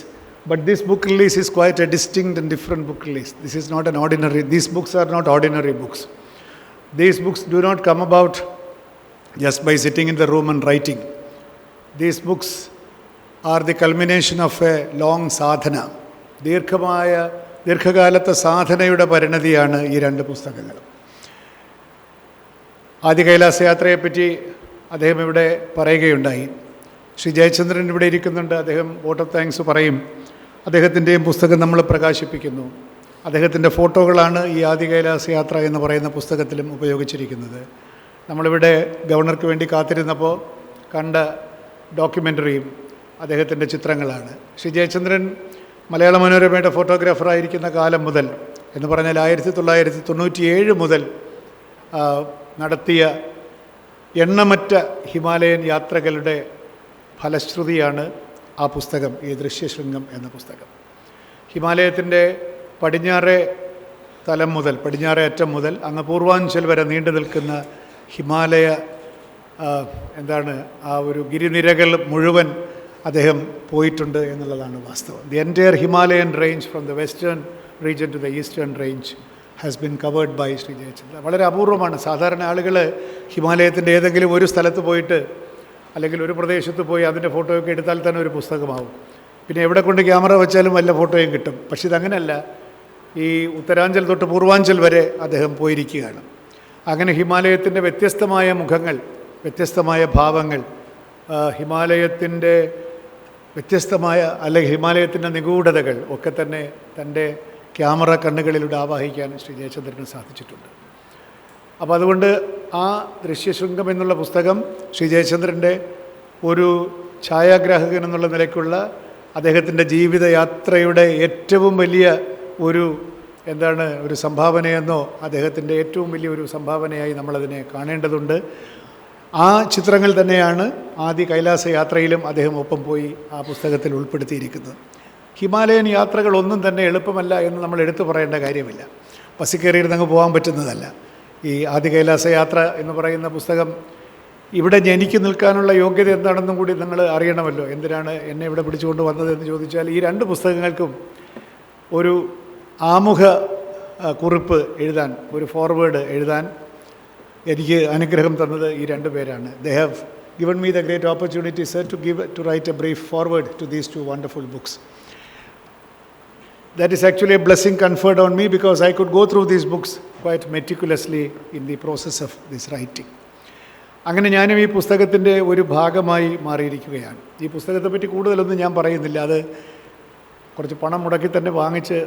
But this book release is quite a distinct and different book release. This is not an ordinary, these books are not ordinary books. These books do not come about just by sitting in the room and writing. These books are the culmination of a long sadhana. ദീർഘകാലത്തെ സാധനയുടെ പരിണതിയാണ് ഈ 2 പുസ്തകങ്ങളും. ആദി കൈലാസ യാത്രയെപ്പറ്റി അദ്ദേഹം ഇവിടെ പറയുകയുണ്ടായി. ശ്രീ ജയചന്ദ്രൻ ഇവിടെ ഇരിക്കുന്നുണ്ട്. അദ്ദേഹം vote of thanks പറയും. അദ്ദേഹത്തിൻ്റെയും പുസ്തകം നമ്മൾ പ്രകാശിപ്പിക്കുന്നു. അദ്ദേഹത്തിൻ്റെ ഫോട്ടോകളാണ് ഈ ആദി കൈലാസ യാത്ര എന്ന് പറയുന്ന പുസ്തകത്തിലും ഉപയോഗിച്ചിരിക്കുന്നത്. നമ്മളിവിടെ ഗവർണർക്ക് വേണ്ടി കാത്തിരുന്നപ്പോൾ കണ്ട ഡോക്യുമെൻ്ററിയും അദ്ദേഹത്തിൻ്റെ ചിത്രങ്ങളാണ്. ശ്രീ ജയചന്ദ്രൻ മലയാള മനോരമയുടെ ഫോട്ടോഗ്രാഫറായിരിക്കുന്ന കാലം മുതൽ, എന്ന് പറഞ്ഞാൽ 1997 മുതൽ നടത്തിയ എണ്ണമറ്റ ഹിമാലയൻ യാത്രകളുടെ ഫലശ്രുതിയാണ് ആ പുസ്തകം, ഈ ദൃശ്യശൃംഗം എന്ന പുസ്തകം. ഹിമാലയത്തിൻ്റെ പടിഞ്ഞാറേ തലം മുതൽ, പടിഞ്ഞാറേ അറ്റം മുതൽ അങ്ങ് പൂർവാഞ്ചൽ വരെ നീണ്ടു നിൽക്കുന്ന ഹിമാലയ ആ ഒരു ഗിരിനിരകൾ മുഴുവൻ അദ്ദേഹം പോയിട്ടുണ്ട് എന്നുള്ളതാണ് വാസ്തവം. The entire Himalayan range from the western region to the eastern range has been covered by Shri Jayachandran. വളരെ അപൂർവമാണ്. സാധാരണ ആളുകൾ ഹിമാലയത്തിൻ്റെ ഏതെങ്കിലും ഒരു സ്ഥലത്ത് പോയിട്ട് അല്ലെങ്കിൽ ഒരു പ്രദേശത്ത് പോയി അതിൻ്റെ ഫോട്ടോയൊക്കെ എടുത്താൽ തന്നെ ഒരു പുസ്തകമാവും. പിന്നെ എവിടെ കൊണ്ട് ക്യാമറ വെച്ചാലും വല്ല ഫോട്ടോയും കിട്ടും. പക്ഷെ ഇതങ്ങനെയല്ല. ഈ ഉത്തരാഞ്ചൽ തൊട്ട് പൂർവാഞ്ചൽ വരെ അദ്ദേഹം പോയിരിക്കുകയാണ്. അങ്ങനെ ഹിമാലയത്തിൻ്റെ വ്യത്യസ്തമായ മുഖങ്ങൾ, വ്യത്യസ്തമായ ഭാവങ്ങൾ, ഹിമാലയത്തിൻ്റെ വ്യത്യസ്തമായ അല്ലെങ്കിൽ ഹിമാലയത്തിൻ്റെ നിഗൂഢതകൾ ഒക്കെ തന്നെ തൻ്റെ ക്യാമറ കണ്ണുകളിലൂടെ ആവാഹിക്കാൻ ശ്രീ ജയചന്ദ്രന് സാധിച്ചിട്ടുണ്ട്. അപ്പോൾ അതുകൊണ്ട് ആ ദൃശ്യശൃംഗം എന്നുള്ള പുസ്തകം ശ്രീ ജയചന്ദ്രൻ്റെ ഒരു ഛായാഗ്രാഹകൻ എന്നുള്ള നിലയ്ക്കുള്ള അദ്ദേഹത്തിൻ്റെ ജീവിതയാത്രയുടെ ഏറ്റവും വലിയ ഒരു ഒരു സംഭാവനയെന്നോ അദ്ദേഹത്തിൻ്റെ ഏറ്റവും വലിയൊരു സംഭാവനയായി നമ്മളതിനെ കാണേണ്ടതുണ്ട്. ആ ചിത്രങ്ങൾ തന്നെയാണ് ആദി കൈലാസ യാത്രയിലും അദ്ദേഹം ഒപ്പം പോയി ആ പുസ്തകത്തിൽ ഉൾപ്പെടുത്തിയിരിക്കുന്നത്. ഹിമാലയൻ യാത്രകളൊന്നും തന്നെ എളുപ്പമല്ല എന്ന് നമ്മൾ എടുത്തു പറയേണ്ട കാര്യമില്ല. ബസ്സിൽ പോകാൻ പറ്റുന്നതല്ല. ഈ ആദി കൈലാസ യാത്ര എന്ന് പറയുന്ന പുസ്തകം ഇവിടെ ജനിക്ക് നിൽക്കാനുള്ള യോഗ്യത എന്താണെന്നും കൂടി നിങ്ങൾ അറിയണമല്ലോ. എന്തിനാണ് എന്നെ ഇവിടെ പിടിച്ചുകൊണ്ട് വന്നതെന്ന് ചോദിച്ചാൽ, ഈ 2 പുസ്തകങ്ങൾക്കും ഒരു ആമുഖ കുറിപ്പ് എഴുതാൻ, ഒരു ഫോർവേഡ് എഴുതാൻ എനിക്ക് അനുഗ്രഹം തന്നത് ഈ 2 പേരാണ്. They have given me the great opportunity, sir, to write a brief foreword to these 2 wonderful books. That is actually a blessing conferred on me because I could go through these books quite meticulously in the process of this writing. അങ്ങനെ ഞാനും ഈ പുസ്തകത്തിൻ്റെ ഒരു ഭാഗമായി മാറിയിരിക്കുകയാണ്. ഈ പുസ്തകത്തെപ്പറ്റി കൂടുതലൊന്നും ഞാൻ പറയുന്നില്ല. അത് കുറച്ച് പണം മുടക്കി തന്നെ വാങ്ങിച്ച്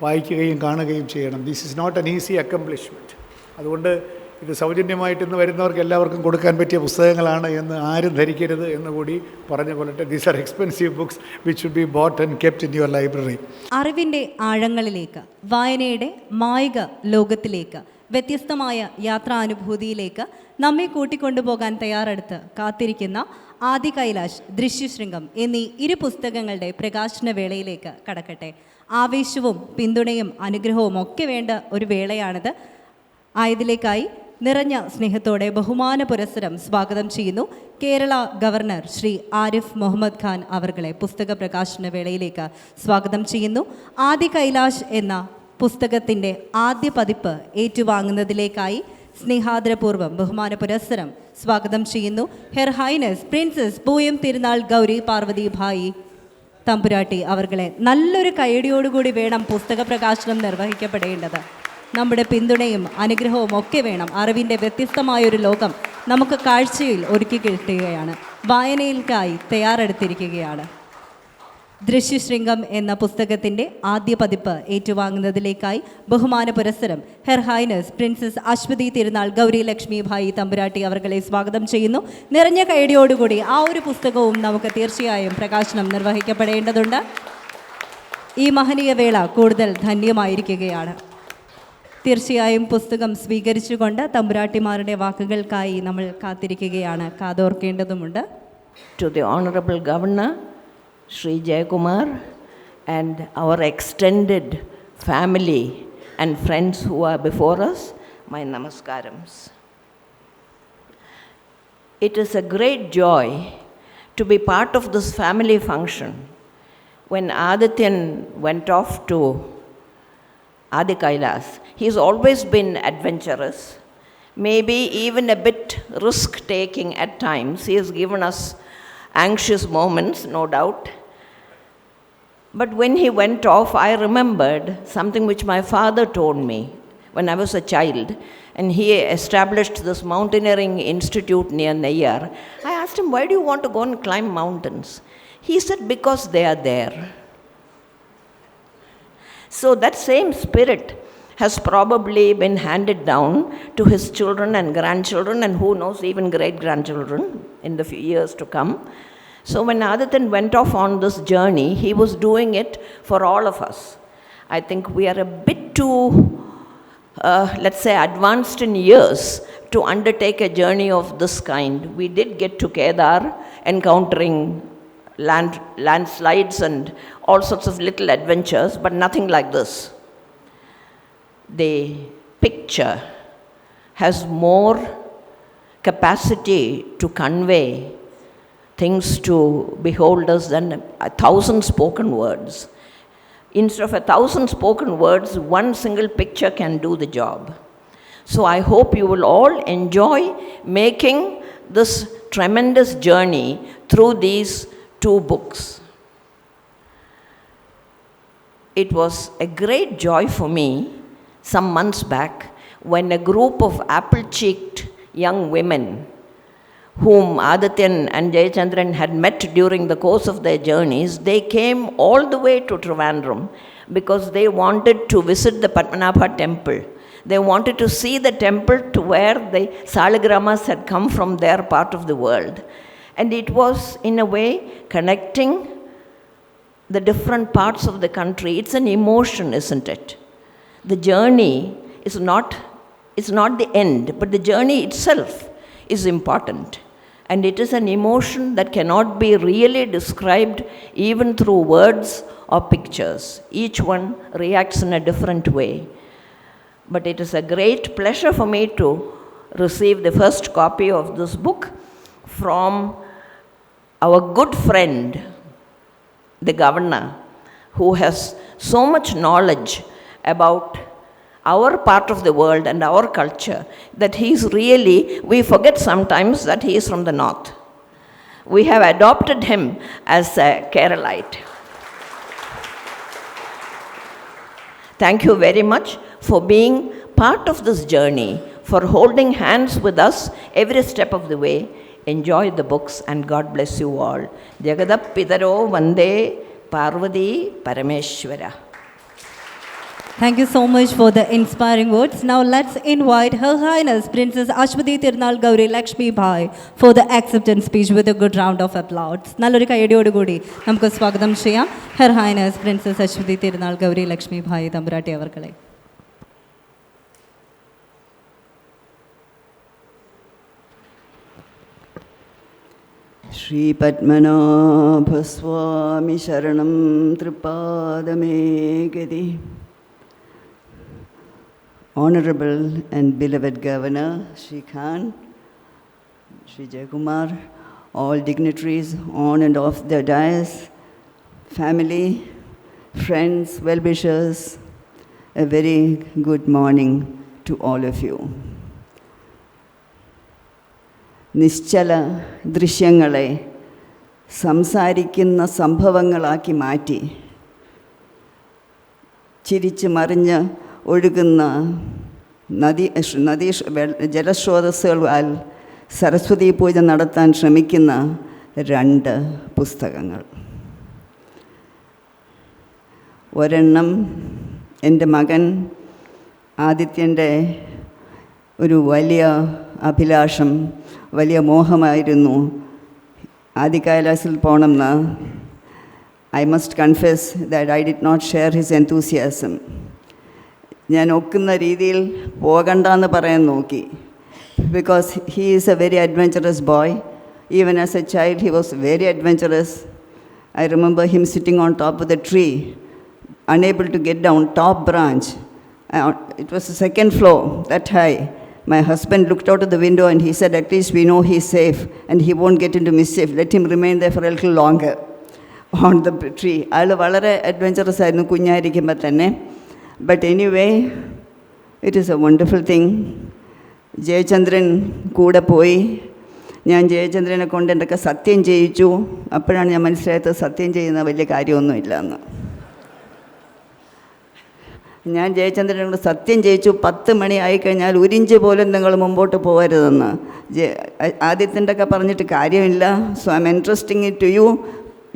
വായിക്കുകയും കാണുകയും ചെയ്യണം. This is not an easy accomplishment. അതുകൊണ്ട് ഇത് സൗജന്യമായിട്ട് ഇന്ന് വരുന്നവർക്ക് എല്ലാവർക്കും കൊടുക്കാൻ പറ്റിയ പുസ്തകങ്ങളാണ് എന്ന് ആരും ധരിക്കരുത് എന്ന് കൂടി പറഞ്ഞു കൊള്ളട്ടെ. These are expensive books which should be boat and kept in your library. അറിവിൻ്റെ ആഴങ്ങളിലേക്ക്, വായനയുടെ മായിക ലോകത്തിലേക്ക് വ്യത്യസ്തമായ യാത്രാനുഭൂതിയിലേക്ക് നമ്മെ കൂട്ടിക്കൊണ്ടുപോകാൻ തയ്യാറെടുത്ത് കാത്തിരിക്കുന്ന ആദി കൈലാഷ്, ദൃശ്യശൃംഗം എന്നീ ഇരു പുസ്തകങ്ങളുടെ പ്രകാശന വേളയിലേക്ക് കടക്കട്ടെ. ആവേശവും പിന്തുണയും അനുഗ്രഹവും ഒക്കെ വേണ്ട ഒരു വേളയാണിത്. ആയതിലേക്കായി നിറഞ്ഞ സ്നേഹത്തോടെ ബഹുമാന പുരസ്സരം സ്വാഗതം ചെയ്യുന്നു കേരള ഗവർണർ ശ്രീ ആരിഫ് മുഹമ്മദ് ഖാൻ അവർകളെ പുസ്തക പ്രകാശന വേളയിലേക്ക് സ്വാഗതം ചെയ്യുന്നു. ആദി കൈലാഷ് എന്ന പുസ്തകത്തിൻ്റെ ആദ്യ പതിപ്പ് ഏറ്റുവാങ്ങുന്നതിലേക്കായി സ്നേഹാദരപൂർവ്വം ബഹുമാന പുരസ്സരം സ്വാഗതം ചെയ്യുന്നു ഹെർ ഹൈനസ് പ്രിൻസസ് പൂയം തിരുനാൾ ഗൗരി പാർവതി ഭായി തമ്പുരാട്ടി അവർകളെ. നല്ലൊരു കൈയടിയോടുകൂടി വേണം പുസ്തക പ്രകാശനം നിർവഹിക്കപ്പെടേണ്ടത്. നമ്മുടെ പിന്തുണയും അനുഗ്രഹവും ഒക്കെ വേണം. അറിവിൻ്റെ വ്യത്യസ്തമായൊരു ലോകം നമുക്ക് കാഴ്ചയിൽ ഒരുക്കി കിട്ടുകയാണ്. വായനയിൽക്കായി തയ്യാറെടുത്തിരിക്കുകയാണ്. ദൃശ്യശൃംഗം എന്ന പുസ്തകത്തിൻ്റെ ആദ്യ പതിപ്പ് ഏറ്റുവാങ്ങുന്നതിലേക്കായി ബഹുമാന പുരസ്സരം ഹെർ ഹൈനസ് പ്രിൻസസ് അശ്വതി തിരുനാൾ ഗൗരി ലക്ഷ്മി ഭായി തമ്പുരാട്ടി അവർകളെ സ്വാഗതം ചെയ്യുന്നു. നിറഞ്ഞ കൈയടിയോടുകൂടി ആ ഒരു പുസ്തകവും നമുക്ക് തീർച്ചയായും പ്രകാശനം നിർവഹിക്കപ്പെടേണ്ടതുണ്ട്. ഈ മഹനീയ വേള കൂടുതൽ ധന്യമായിരിക്കുകയാണ്. തീർച്ചയായും പുസ്തകം സ്വീകരിച്ചുകൊണ്ട് തമ്പുരാട്ടിമാരുടെ വാക്കുകൾക്കായി നമ്മൾ കാത്തിരിക്കുകയാണ്, കാതോർക്കേണ്ടതുമുണ്ട്. To the Honorable Governor, Sri Jayakumar, and our extended family and friends who are before us, my namaskarams. It is a great joy to be part of this family function. When Adityan went off to Adi Kailas, he's always been adventurous, maybe even a bit risk-taking at times. He has given us anxious moments, no doubt. But when he went off, I remembered something which my father told me when I was a child, and he established this mountaineering institute near Nair. I asked him, why do you want to go and climb mountains? He said, because they are there. So that same spirit has probably been handed down to his children and grandchildren, and who knows, even great-grandchildren in the few years to come. So when Adityan went off on this journey, he was doing it for all of us. I think we are a bit too, let's say, advanced in years to undertake a journey of this kind. We did get to Kadha, encountering landslides and all sorts of little adventures, but nothing like this. The picture has more capacity to convey things to beholders than 1,000 spoken words. Instead of 1,000 spoken words, one single picture can do the job. So I hope you will all enjoy making this tremendous journey through these 2 books. It was a great joy for me some months back when a group of apple-cheeked young women whom Adityan and Jayachandran had met during the course of their journeys, they came all the way to Trivandrum because they wanted to visit the Padmanabha temple. They wanted to see the temple to where the Saligramas had come from their part of the world. And it was, in a way, connecting the different parts of the country. It's an emotion, isn't it? The journey is not the end, but the journey itself is important. And it is an emotion that cannot be really described even through words or pictures. Each one reacts in a different way. But it is a great pleasure for me to receive the first copy of this book from our good friend, the governor, who has so much knowledge about our part of the world and our culture that he's really, we forget sometimes that he is from the north. We have adopted him as a Keralite. Thank you very much for being part of this journey, for holding hands with us every step of the way. Enjoy the books and God bless you all. Jagadap Pidaro Vande Parvati Parameshwara. Thank you so much for the inspiring words. Now let's invite Her Highness Princess Ashwati Tirunal Gauri Lakshmi Bhai for the acceptance speech with a good round of applause. നല്ലൊരു കൈയടിയോടുകൂടി നമുക്ക് സ്വാഗതം ചെയ്യാം Her Highness Princess Ashwati Tirunal Gauri Lakshmi Bhai Thampuratti അവർകളെ. Shri Padmanabha Swami Sharanam Tripadame Gadi. Honorable and beloved Governor Shri Khan, Shri Jayakumar, all dignitaries on and off the dais, family, friends, well-wishers, a very good morning to all of you. നിശ്ചല ദൃശ്യങ്ങളെ സംസാരിക്കുന്ന സംഭവങ്ങളാക്കി മാറ്റി ചിരിച്ച് മറിഞ്ഞ് ഒഴുകുന്ന ജലസ്രോതസ്സുകളാൽ സരസ്വതി പൂജ നടത്താൻ ശ്രമിക്കുന്ന 2 പുസ്തകങ്ങൾ. ഒരെണ്ണം എൻ്റെ മകൻ ആദിത്യൻ്റെ ഒരു വലിയ അഭിലാഷം, വലിയ മോഹമായിരുന്നു ആദി കൈലാസിൽ പോകണമെന്ന്. I must confess that I did not share his enthusiasm. ഞാൻ ഒക്കുന്ന രീതിയിൽ പോകണ്ടെന്ന് പറയാൻ നോക്കി. Because he is a very adventurous boy. Even as a child, he was very adventurous. I remember him sitting on top of the tree, unable to get down, top branch. It was the 2nd floor, that high. My husband looked out of the window and he said, at least we know he's safe and he won't get into mischief. Let him remain there for a little longer on the tree. അയാൾ വളരെ adventurous ആയിരുന്നു കുഞ്ഞായിരിക്കുമ്പോൾ തന്നെ. But anyway, it is a wonderful thing. Jayachandran കൂടെ പോയി. ഞാൻ ജയചന്ദ്രനെ കൊണ്ട് എന്തൊക്കെ സത്യം ചെയ്യിച്ചു. അപ്പോഴാണ് ഞാൻ മനസ്സിലായത് സത്യം ചെയ്യുന്ന വലിയ കാര്യമൊന്നുമില്ല എന്ന്. ഞാൻ ജയചന്ദ്രനോട് സത്യം ചെയ്യിച്ചു, 10 മണി ആയിക്കഴിഞ്ഞാൽ 1 ഇഞ്ച് പോലും നിങ്ങൾ മുമ്പോട്ട് പോകരുതെന്ന്. ആദ്യത്തിൻ്റെ ഒക്കെ പറഞ്ഞിട്ട് കാര്യമില്ല. So I am entrusting it to you.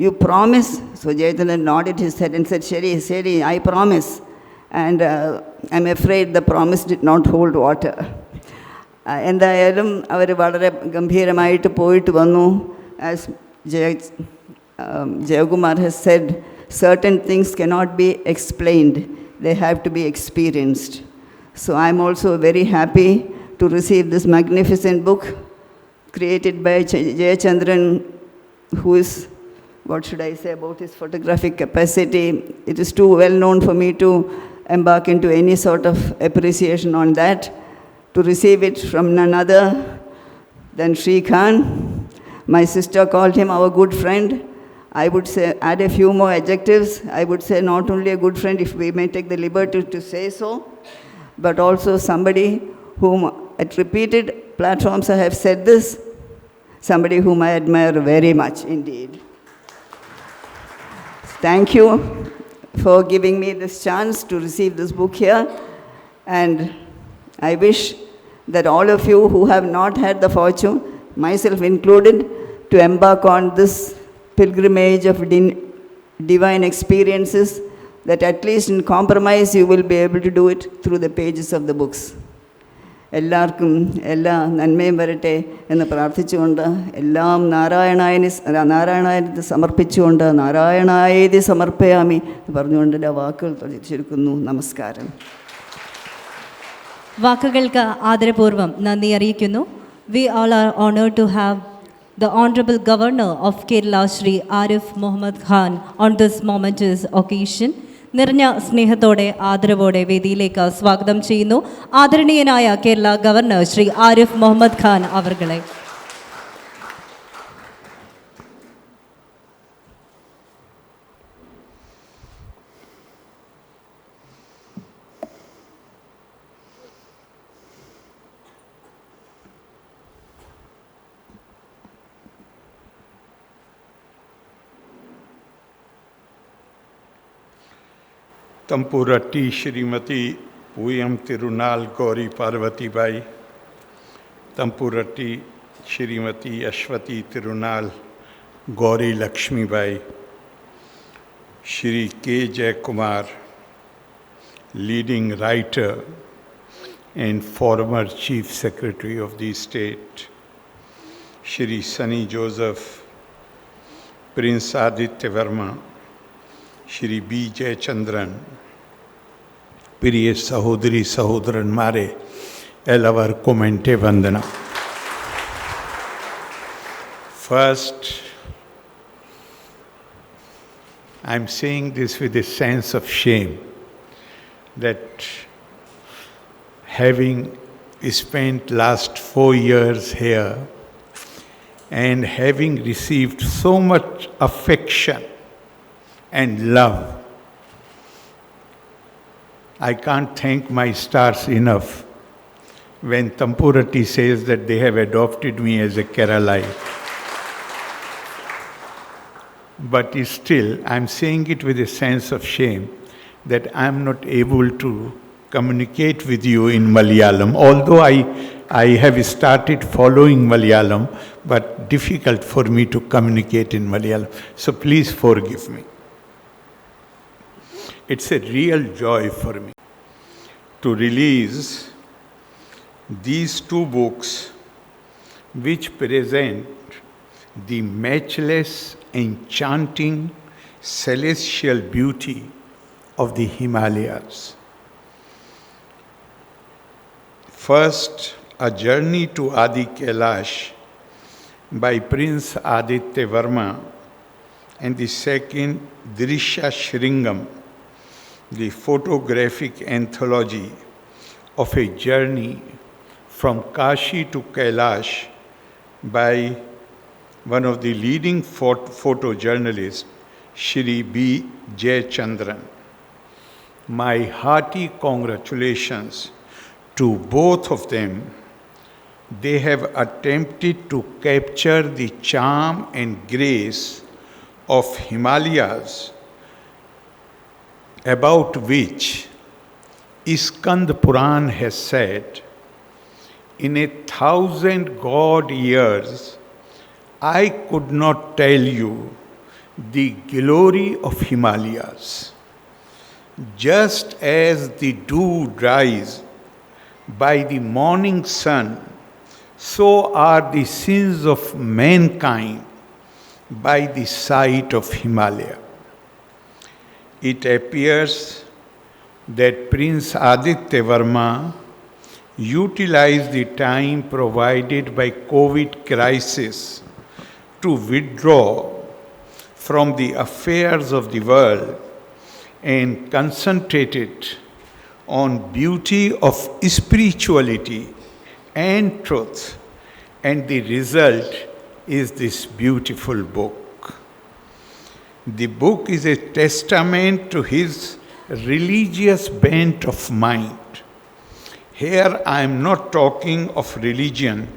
You promise. So Jayachandran nodded his head and said, ശരി ശരി, I promise. And I am afraid the promise did not hold water. എന്തായാലും അവർ വളരെ ഗംഭീരമായിട്ട് പോയിട്ട് വന്നു. As Jayakumar has said, certain things cannot be explained. They have to be experienced. So I'm also very happy to receive this magnificent book created by Jayachandran, who is, what should I say about his photographic capacity? It is too well known for me to embark into any sort of appreciation on that. To receive it from none other than Sri Khan. My sister called him our good friend. I would say, add a few more adjectives. I would say not only a good friend, if we may take the liberty to say so, but also somebody whom at repeated platforms I have said this, somebody whom I admire very much indeed. Thank you for giving me this chance to receive this book here, and I wish that all of you who have not had the fortune, myself included, to embark on this pilgrimage of divine experiences, that at least in compromise you will be able to do it through the pages of the books. എല്ലാവർക്കും എല്ലാ നന്മയും വരട്ടെ എന്ന് പ്രാർത്ഥിച്ചുകൊണ്ട്, എല്ലാം നാരായണായന് സമർപ്പിച്ചുകൊണ്ട്, നാരായണായേതി സമർപ്പയാമി പറഞ്ഞുകൊണ്ട് എൻ്റെ വാക്കുകൾ ചുരുക്കുന്നു. നമസ്കാരം. വാക്കുകൾക്ക് ആദരപൂർവ്വം നന്ദി അറിയിക്കുന്നു. We all are honored to have the Honorable Governor of Kerala, Shri Arif Muhammad Khan, on this momentous occasion. നിറഞ്ഞ സ്നേഹത്തോടെ ആദരവോടെ വേദിയിലേക്ക് സ്വാഗതം ചെയ്യുന്നു ആദരണീയനായ കേരള ഗവർണർ ശ്രീ ആരിഫ് മുഹമ്മദ് ഖാൻ അവർകളെ. तंपुरट्टी श्रीमती पूयम तिरुनाल गौरी पार्वती बाई, तंपुरट्टी Shrimati Aswathi Thirunal Gauri Lakshmi Bai, Shri K Jayakumar, leading writer and former chief secretary of the state, Shri Sunny Joseph, prince Aditya Varma, Shri B Jayachandran, प्रिय सहोदरी सहोदरन मारे एलवर कोमेंटे वंदना. First, I'm saying this with a sense of shame that having spent last 4 years here and having received so much affection and love, I can't thank my stars enough when Tampurati says that they have adopted me as a Keralite. But still, I'm saying it with a sense of shame that I'm not able to communicate with you in Malayalam, although I have started following Malayalam, but difficult for me to communicate in Malayalam. So please forgive me. It's a real joy for me to release these 2 books which present the matchless, enchanting, celestial beauty of the Himalayas. First, A Journey to Adi Kailash by Prince Aditya Verma, and the second, Drishya Shringam, the photographic anthology of a journey from Kashi to Kailash by one of the leading photojournalists, Shri B. Jayachandran. My hearty congratulations to both of them. They have attempted to capture the charm and grace of Himalayas, about which Skand Puran has said, in 1,000 God years, I could not tell you the glory of Himalayas. Just as the dew dries by the morning sun, so are the sins of mankind by the sight of Himalaya. It appears that Prince Aditya Verma utilized the time provided by COVID crisis to withdraw from the affairs of the world and concentrated on beauty of spirituality and truth, and the result is this beautiful book. The book is a testament to his religious bent of mind. Here I am not talking of religion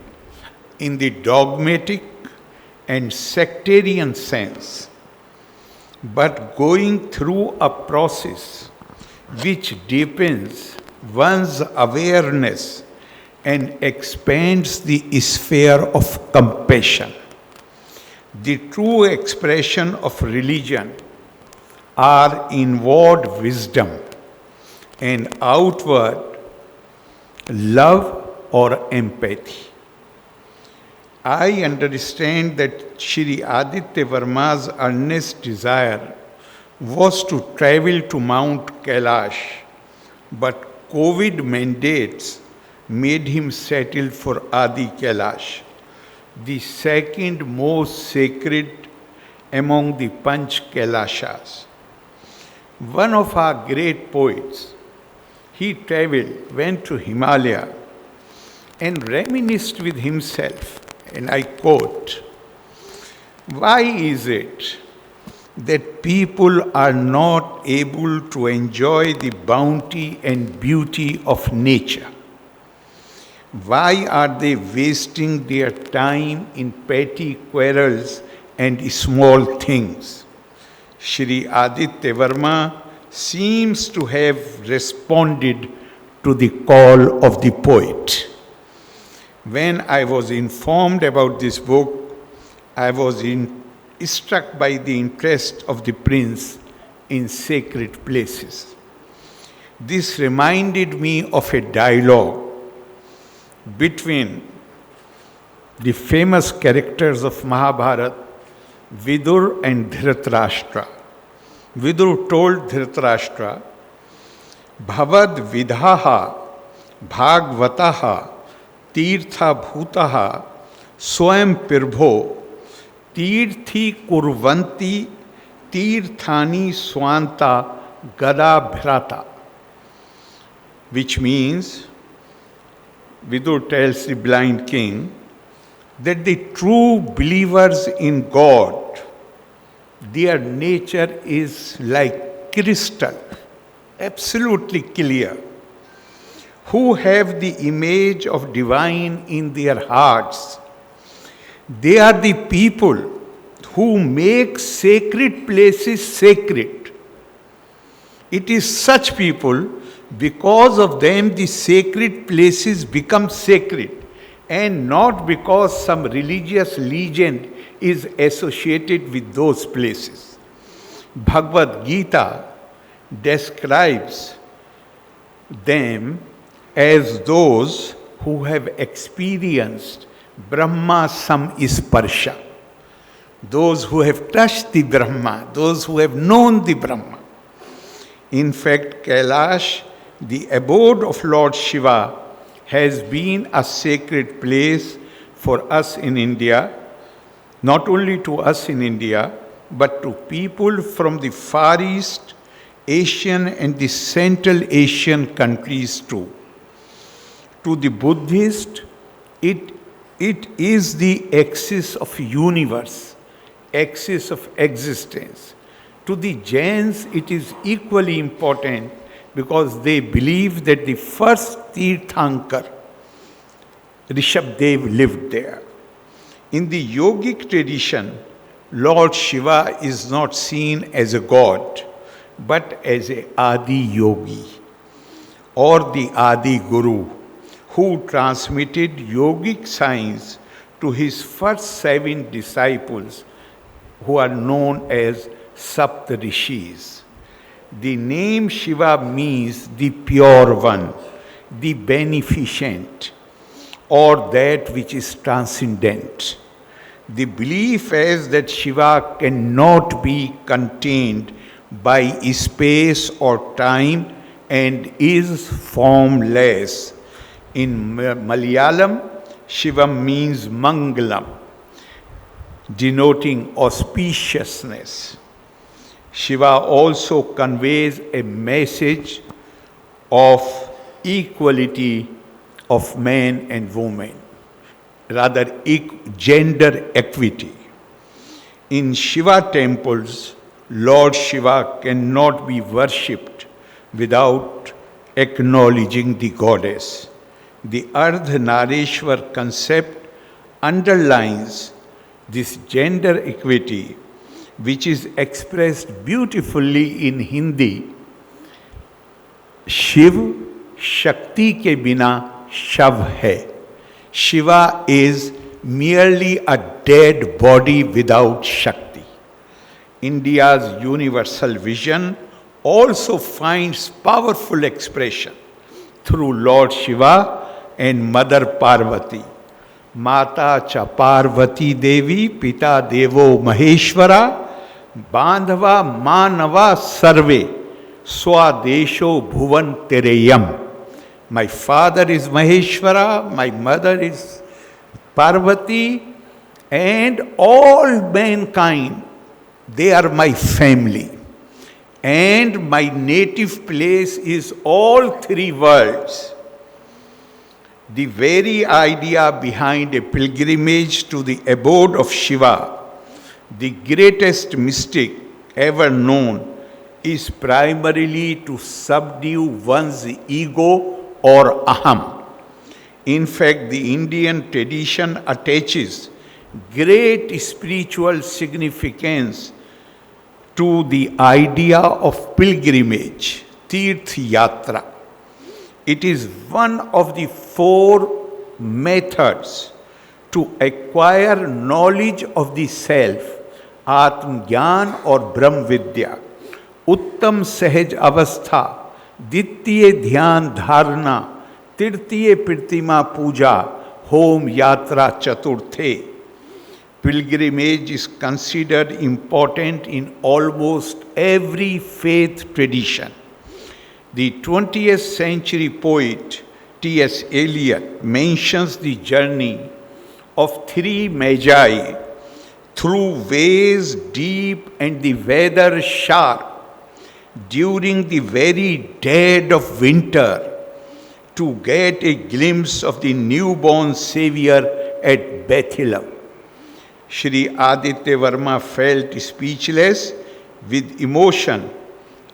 in the dogmatic and sectarian sense, but going through a process which deepens one's awareness and expands the sphere of compassion. The true expression of religion are inward wisdom and outward love or empathy. I understand that Shri Aditya Verma's earnest desire was to travel to Mount Kailash, but COVID mandates made him settle for Adi Kailash, the second most sacred among the Panch Kailashas. One of our great poets, he traveled, went to Himalaya and reminisced with himself, and I quote, "Why is it that people are not able to enjoy the bounty and beauty of nature? Why are they wasting their time in petty quarrels and small things?" Shri Aditya Verma seems to have responded to the call of the poet. When I was informed about this book, I was struck by the interest of the prince in sacred places. This reminded me of a dialogue between the famous characters of Mahabharata, Vidur and Dhritarashtra. Vidur told Dhritarashtra, "Bhavad vidhaha bhagvataha tirtha bhutaha swayam pirbho tirthi kurvanti Tirthani Swanta Gada Bhrata, which means, Vidur tells the blind king, that the true believers in God, their nature is like crystal, absolutely clear, who have the image of divine in their hearts. They are the people who make sacred places sacred. It is such people, because of them the sacred places become sacred, and not because some religious legend is associated with those places. Bhagavad Gita describes them as those who have experienced Brahma Samsparsha, those who have touched the Brahma, those who have known the Brahma. In fact, Kailash, the abode of Lord Shiva, has been a sacred place for us in India, not only to us in India, but to people from the Far East, Asian and the Central Asian countries too. To the Buddhist, it is the axis of universe, axis of existence. To the Jains, it is equally important because they believe that the first Tirthankar, Rishabdev, lived there. In the yogic tradition, Lord Shiva is not seen as a god, but as a Adi Yogi, or the Adi Guru, who transmitted yogic science to his first 7 disciples, who are known as Sapt Rishis. The name Shiva means the pure one, the beneficent, or that which is transcendent. The belief is that Shiva cannot be contained by space or time and is formless. In Malayalam, Shiva means Mangalam, denoting auspiciousness. Shiva also conveys a message of equality of man and woman, rather gender equity. In Shiva temples, Lord Shiva cannot be worshipped without acknowledging the goddess. The Ardhanarishwar concept underlines this gender equity, which is expressed beautifully in Hindi. Shiv Shakti ke bina shav hai. Shiva is merely a dead body without Shakti. India's universal vision also finds powerful expression through Lord Shiva and Mother Parvati. Mata cha Parvati Devi, Pita Devo Maheshwara, Bandhava Manava Sarve, Swadesho Bhuvan Tereyam. My father is Maheshwara, my mother is Parvati, and all mankind, they are my family. And my native place is all 3 worlds. The very idea behind a pilgrimage to the abode of Shiva, the greatest mystic ever known, is primarily to subdue one's ego or aham. In fact, the Indian tradition attaches great spiritual significance to the idea of pilgrimage, Tirth Yatra. It is one of the 4 methods to acquire knowledge of the self, Atm Gyan or Brahm Vidya. Uttam Sahaj Avastha, Dittiye Dhyan Dharna, Tirtiye Pritima Puja, Hom Yatra Chaturthe. Pilgrimage is considered important in almost every faith tradition. The 20th century poet T.S. Eliot mentions the journey of 3 magi through ways deep and the weather sharp, during the very dead of winter, to get a glimpse of the newborn Savior at Bethlehem. Shri Aditya Verma felt speechless with emotion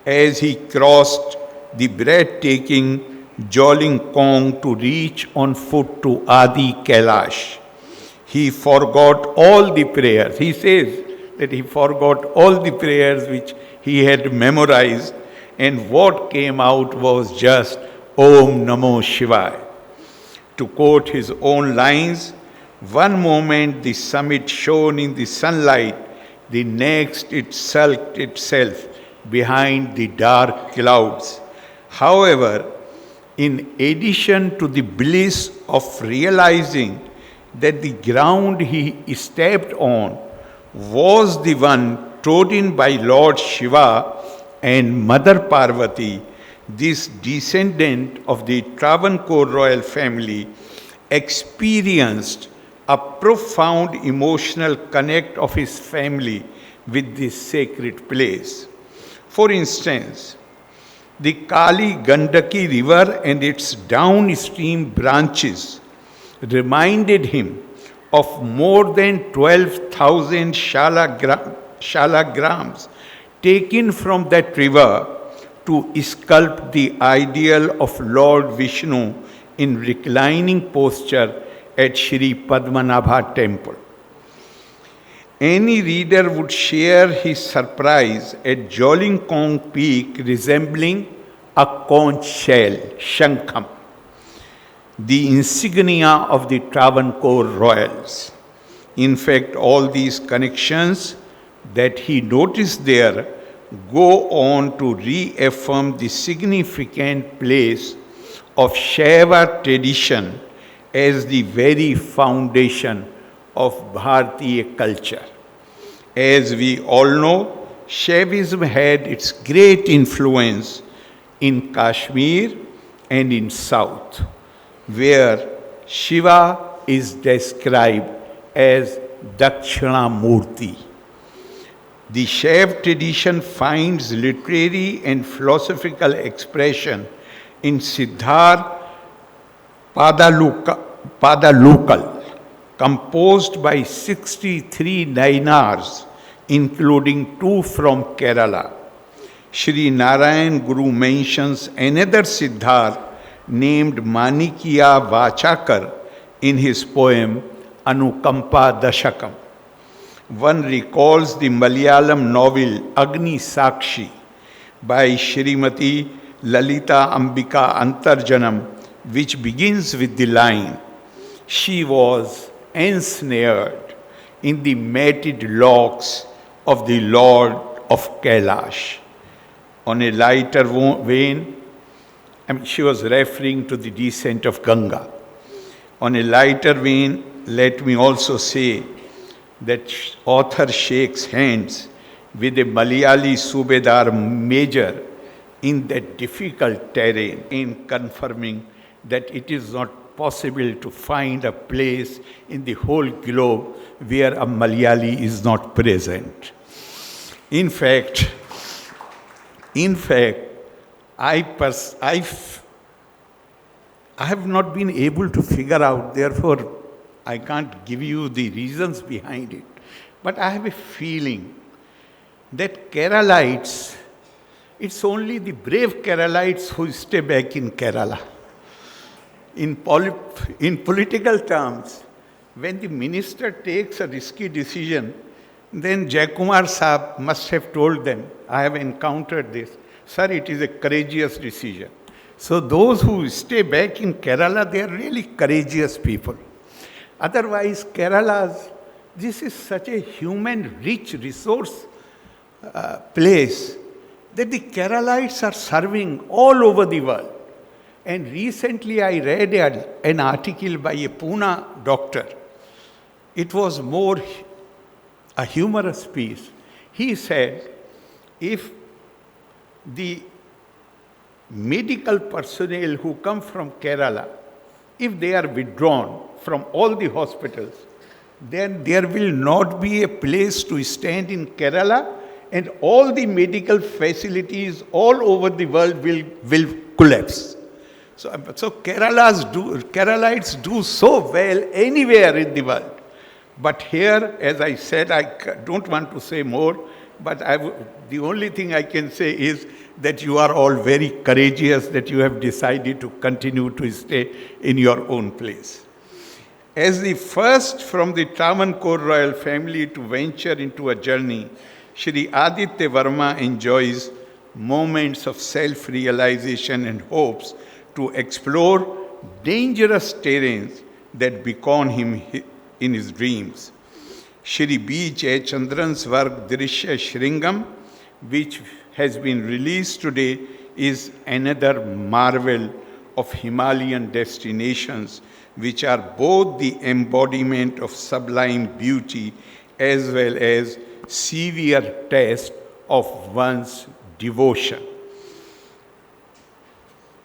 as he crossed the breathtaking Jolingkong to reach on foot to Adi Kailash. He forgot all the prayers. He says that he forgot all the prayers which he had memorized, and what came out was just Om Namo Shivaya. To quote his own lines, one moment the summit shone in the sunlight, the next it sulked itself behind the dark clouds. However, in addition to the bliss of realizing that the ground he stepped on was the one trodden by Lord Shiva and Mother Parvati, this descendant of the Travancore royal family experienced a profound emotional connect of his family with this sacred place. For instance, the Kali Gandaki river and its downstream branches reminded him of more than 12,000 shalagrams taken from that river to sculpt the ideal of Lord Vishnu in reclining posture at Sri Padmanabha temple. Any reader would share his surprise at Jolingkong peak resembling a conch shell, Shankham, the insignia of the Travancore royals. In fact, all these connections that he noticed there go on to reaffirm the significant place of Shaiva tradition as the very foundation of Bharatiya culture. As we all know, Shaivism had its great influence in Kashmir and in South, where Shiva is described as Dakshinamurti. The Shaiv tradition finds literary and philosophical expression in Siddhar Padalokal, composed by 63 Nainars, including 2 from Kerala. Sri Narayan Guru mentions another Siddhar named Manikya Vachakar in his poem Anukampa Dashakam. One recalls the Malayalam novel Agni Sakshi by Srimati Lalita Ambika Antarjanam, which begins with the line, "She was ensnared in the matted locks of the Lord of Kailash." On a lighter vein, she was referring to the descent of Ganga. On a lighter vein, let me also say that author shakes hands with a Malayali Subedar major in that difficult terrain in confirming that it is not possible to find a place in the whole globe where a Malayali is not present. In fact, I have not been able to figure out, therefore I can't give you the reasons behind it, but I have a feeling that Keralites, it's only the brave Keralites who stay back in Kerala. In political terms, when the minister takes a risky decision, then Jayakumar Saab must have told them, I have encountered this, sir, it is a courageous decision. So those who stay back in Kerala, they are really courageous people. Otherwise, this is such a human-rich resource place that the Keralites are serving all over the world. And recently I read an article by a Pune doctor. It was more a humorous piece. He said, if the medical personnel who come from Kerala, if they are withdrawn from all the hospitals, then there will not be a place to stand in Kerala, and all the medical facilities all over the world will collapse. So Keralites do so well anywhere in the world. But here, as I said, I don't want to say more, but the only thing I can say is that you are all very courageous, that you have decided to continue to stay in your own place. As the first from the Travancore royal family to venture into a journey, Shri Aditya Verma enjoys moments of self-realization and hopes to explore dangerous terrains that beckon him in his dreams. Shri B. Jayachandran's work Drishya Shringam, which has been released today, is another marvel of Himalayan destinations, which are both the embodiment of sublime beauty as well as severe test of one's devotion.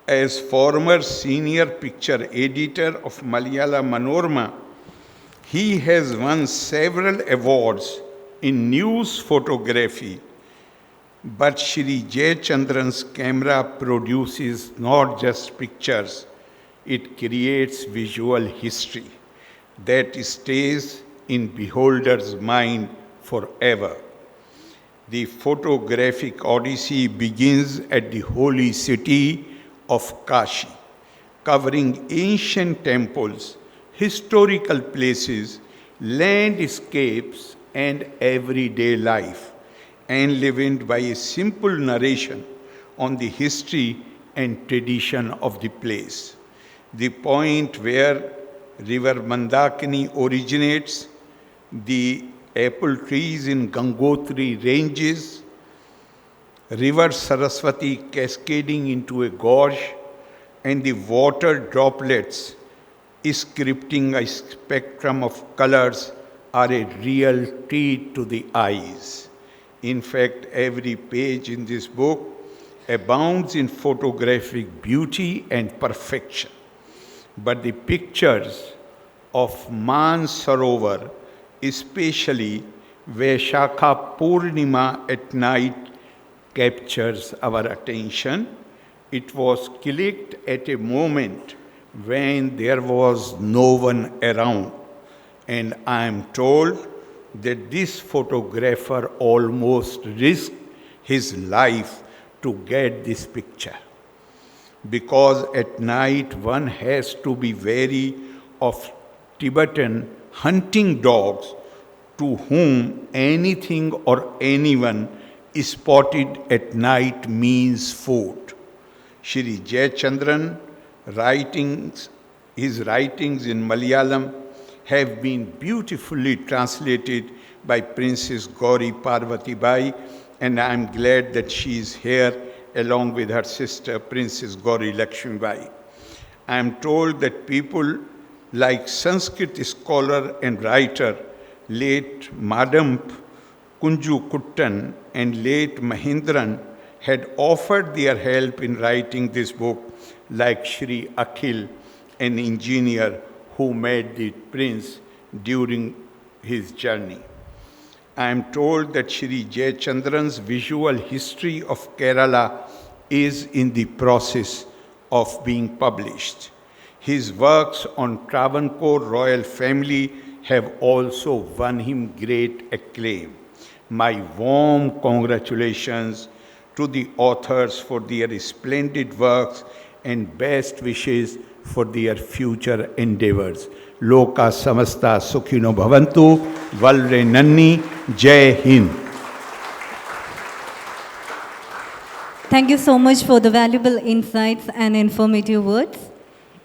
As former senior picture editor of Malayala Manorama, he has won several awards in news photography. But Shri Jayachandran's camera produces not just pictures, it creates visual history that stays in beholder's mind forever. The photographic odyssey begins at the holy city of Kashi, covering ancient temples, historical places, landscapes, and everyday life, enlivened by a simple narration on the history and tradition of the place. The point where river Mandakini originates, the apple trees in Gangotri ranges, river Saraswati cascading into a gorge, and the water droplets scripting a spectrum of colors are a real treat to the eyes. In fact, every page in this book abounds in photographic beauty and perfection. But the pictures of Mansarovar, especially Vaishakha Purnima at night, captures our attention. It was clicked at a moment when there was no one around. And I am told that this photographer almost risked his life to get this picture. Because at night one has to be wary of Tibetan hunting dogs to whom anything or anyone spotted at night means food. Shri Jayachandran his writings in Malayalam have been beautifully translated by Princess Gauri Parvati Bai, and I am glad that she is here along with her sister, Princess Gauri Lakshmi Bai. I am told that people like Sanskrit scholar and writer, late Madamp Kunju Kuttan and late Mahindran had offered their help in writing this book, like Shri Akhil, an engineer who met the prince during his journey. I am told that Shri Jayachandran's visual history of Kerala is in the process of being published. His works on Travancore royal family have also won him great acclaim. My warm congratulations to the authors for their splendid works and best wishes for their future endeavors. Loka samasta sukhino bhavantu, valre nanni, Jai Hind. Thank you so much for the valuable insights and informative words.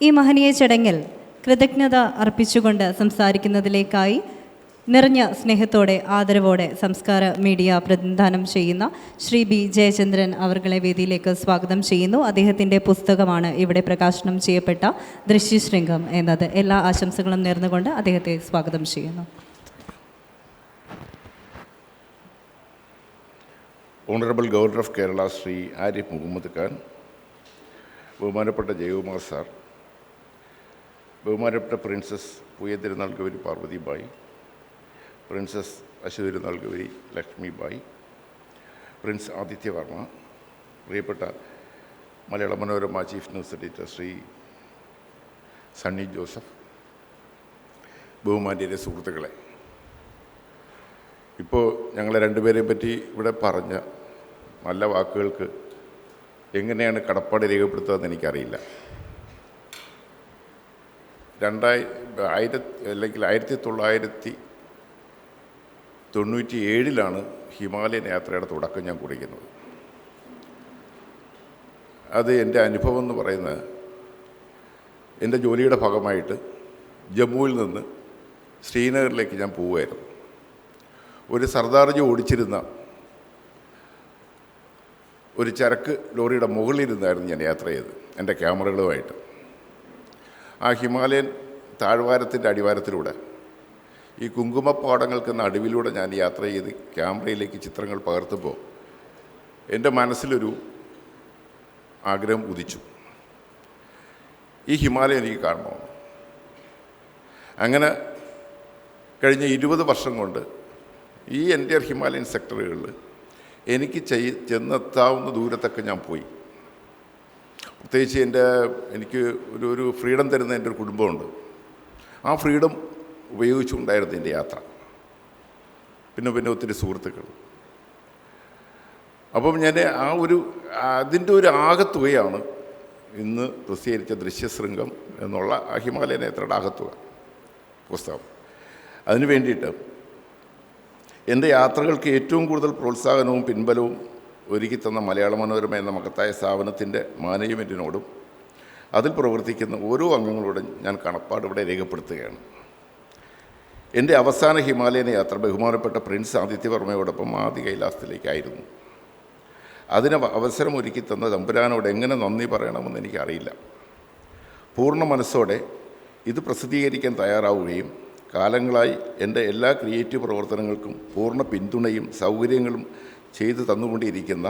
ഈ മഹനീയ ചടങ്ങിൽ കൃതജ്ഞത അർപ്പിച്ചുകൊണ്ട് സംസാരിക്കുന്നതിലേക്കായി നിറഞ്ഞ സ്നേഹത്തോടെ ആദരവോടെ സംസ്കാര media പ്രതിനിധാനം ചെയ്യുന്ന ശ്രീ ബി ജയചന്ദ്രൻ അവർകളെ വേദിയിലേക്ക് സ്വാഗതം ചെയ്യുന്നു. അദ്ദേഹത്തിൻ്റെ പുസ്തകമാണ് ഇവിടെ പ്രകാശനം ചെയ്യപ്പെട്ട ദൃശ്യശൃംഗം എന്നത്. എല്ലാ ആശംസകളും നേർന്നുകൊണ്ട് അദ്ദേഹത്തെ സ്വാഗതം ചെയ്യുന്നു. Honorable Governor of Kerala, Sri Arif Muhammad Khan, ബഹുമാനപ്പെട്ട ജയകുമാർ സാർ, ബഹുമാനപ്പെട്ട princess Pooyathirunal Gauri Parvathi Bai, princess Aswathirunal Gauri Lakshmibai, prince Adityavarma, പ്രിയപ്പെട്ട Malayala Manorama chief news editor Shri Sunny Joseph, ബഹുമാന്യരെ സുഹൃത്തുക്കളെ, ഇപ്പോൾ ഞങ്ങളെ രണ്ടുപേരെയും പറ്റി ഇവിടെ പറഞ്ഞ നല്ല വാക്കുകൾക്ക് എങ്ങനെയാണ് കടപ്പാട് രേഖപ്പെടുത്തുകയെന്ന് എനിക്കറിയില്ല. 1997 ഹിമാലയൻ യാത്രയുടെ തുടക്കം ഞാൻ കുറിക്കുന്നത്. അത് എൻ്റെ അനുഭവം എന്ന് പറയുന്നത്, എൻ്റെ ജോലിയുടെ ഭാഗമായിട്ട് ജമ്മുവിൽ നിന്ന് ശ്രീനഗറിലേക്ക് ഞാൻ പോവുമായിരുന്നു. ഒരു സർദാർജി ഓടിച്ചിരുന്ന ഒരു ചരക്ക് ലോറിയുടെ മുകളിലിരുന്നായിരുന്നു ഞാൻ യാത്ര ചെയ്തത് എൻ്റെ ക്യാമറകളുമായിട്ട്. ആ ഹിമാലയൻ താഴ്വാരത്തിൻ്റെ അടിവാരത്തിലൂടെ ഈ കുങ്കുമപ്പാടങ്ങൾക്ക് നടുവിലൂടെ ഞാൻ യാത്ര ചെയ്ത് ക്യാമറയിലേക്ക് ചിത്രങ്ങൾ പകർത്തുമ്പോൾ എൻ്റെ മനസ്സിലൊരു ആഗ്രഹം ഉദിച്ചു, ഈ ഹിമാലയം എനിക്ക് കാണണമെന്ന്. അങ്ങനെ കഴിഞ്ഞ 20 വർഷം കൊണ്ട് ഈ എൻ്റെ ഹിമാലയൻ സെക്ടറുകളിൽ എനിക്ക് ചെന്നെത്താവുന്ന ദൂരത്തൊക്കെ ഞാൻ പോയി. പ്രത്യേകിച്ച് എനിക്ക് ഒരു ഫ്രീഡം തരുന്ന എൻ്റെ ഒരു കുടുംബമുണ്ട്. ആ ഫ്രീഡം ഉപയോഗിച്ചുകൊണ്ടായിരുന്നു എൻ്റെ യാത്ര. പിന്നെ ഒത്തിരി സുഹൃത്തുക്കൾ. അപ്പം ഞാൻ അതിൻ്റെ ഒരു ആകത്തുകയാണ് ഇന്ന് പ്രസിദ്ധീകരിച്ച ദൃശ്യശൃംഗം എന്നുള്ള ആ ഹിമാലയൻ യാത്രയുടെ ആകത്തുക പുസ്തകം. അതിനു വേണ്ടിയിട്ട് എൻ്റെ യാത്രകൾക്ക് ഏറ്റവും കൂടുതൽ പ്രോത്സാഹനവും പിൻബലവും ഒരുക്കി തന്ന മലയാള മനോരമ എന്ന മഹത്തായ സ്ഥാപനത്തിൻ്റെ മാനേജ്മെൻറ്റിനോടും അതിൽ പ്രവർത്തിക്കുന്ന ഓരോ അംഗങ്ങളോടും ഞാൻ കടപ്പാട് ഇവിടെ രേഖപ്പെടുത്തുകയാണ്. എൻ്റെ അവസാന ഹിമാലയൻ യാത്ര ബഹുമാനപ്പെട്ട പ്രിൻസ് ആദിത്യവർമ്മയോടൊപ്പം ആദ്യ കൈലാസത്തിലേക്കായിരുന്നു. അതിന് അവസരം ഒരുക്കി തന്ന തമ്പുരാനോട് എങ്ങനെ നന്ദി പറയണമെന്ന് എനിക്കറിയില്ല. പൂർണ്ണ മനസ്സോടെ ഇത് പ്രസിദ്ധീകരിക്കാൻ തയ്യാറാവുകയും കാലങ്ങളായി എൻ്റെ എല്ലാ ക്രിയേറ്റീവ് പ്രവർത്തനങ്ങൾക്കും പൂർണ്ണ പിന്തുണയും സൗകര്യങ്ങളും ചെയ്തു തന്നുകൊണ്ടിരിക്കുന്ന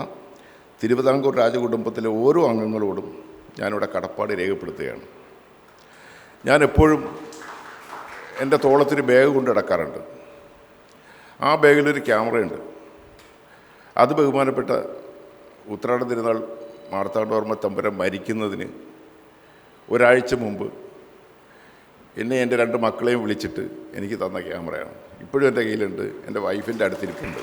തിരുവിതാംകൂർ രാജകുടുംബത്തിലെ ഓരോ അംഗങ്ങളോടും ഞാനിവിടെ കടപ്പാട് രേഖപ്പെടുത്തുകയാണ്. ഞാൻ എപ്പോഴും എൻ്റെ തോളത്തൊരു ബാഗ് കൊണ്ട് നടക്കാറുണ്ട്. ആ ബാഗിലൊരു ക്യാമറയുണ്ട്. അത് ബഹുമാനപ്പെട്ട ഉത്രാട തിരുനാൾ മാർത്താണ്ഡവർമ്മ തമ്പുരാൻ മരിക്കുന്നതിന് ഒരാഴ്ച മുമ്പ് എന്നെ എൻ്റെ 2 മക്കളെയും വിളിച്ചിട്ട് എനിക്ക് തന്ന ക്യാമറയാണ്. ഇപ്പോഴും എൻ്റെ കയ്യിലുണ്ട്, എൻ്റെ വൈഫിൻ്റെ അടുത്തിരിപ്പുണ്ട്.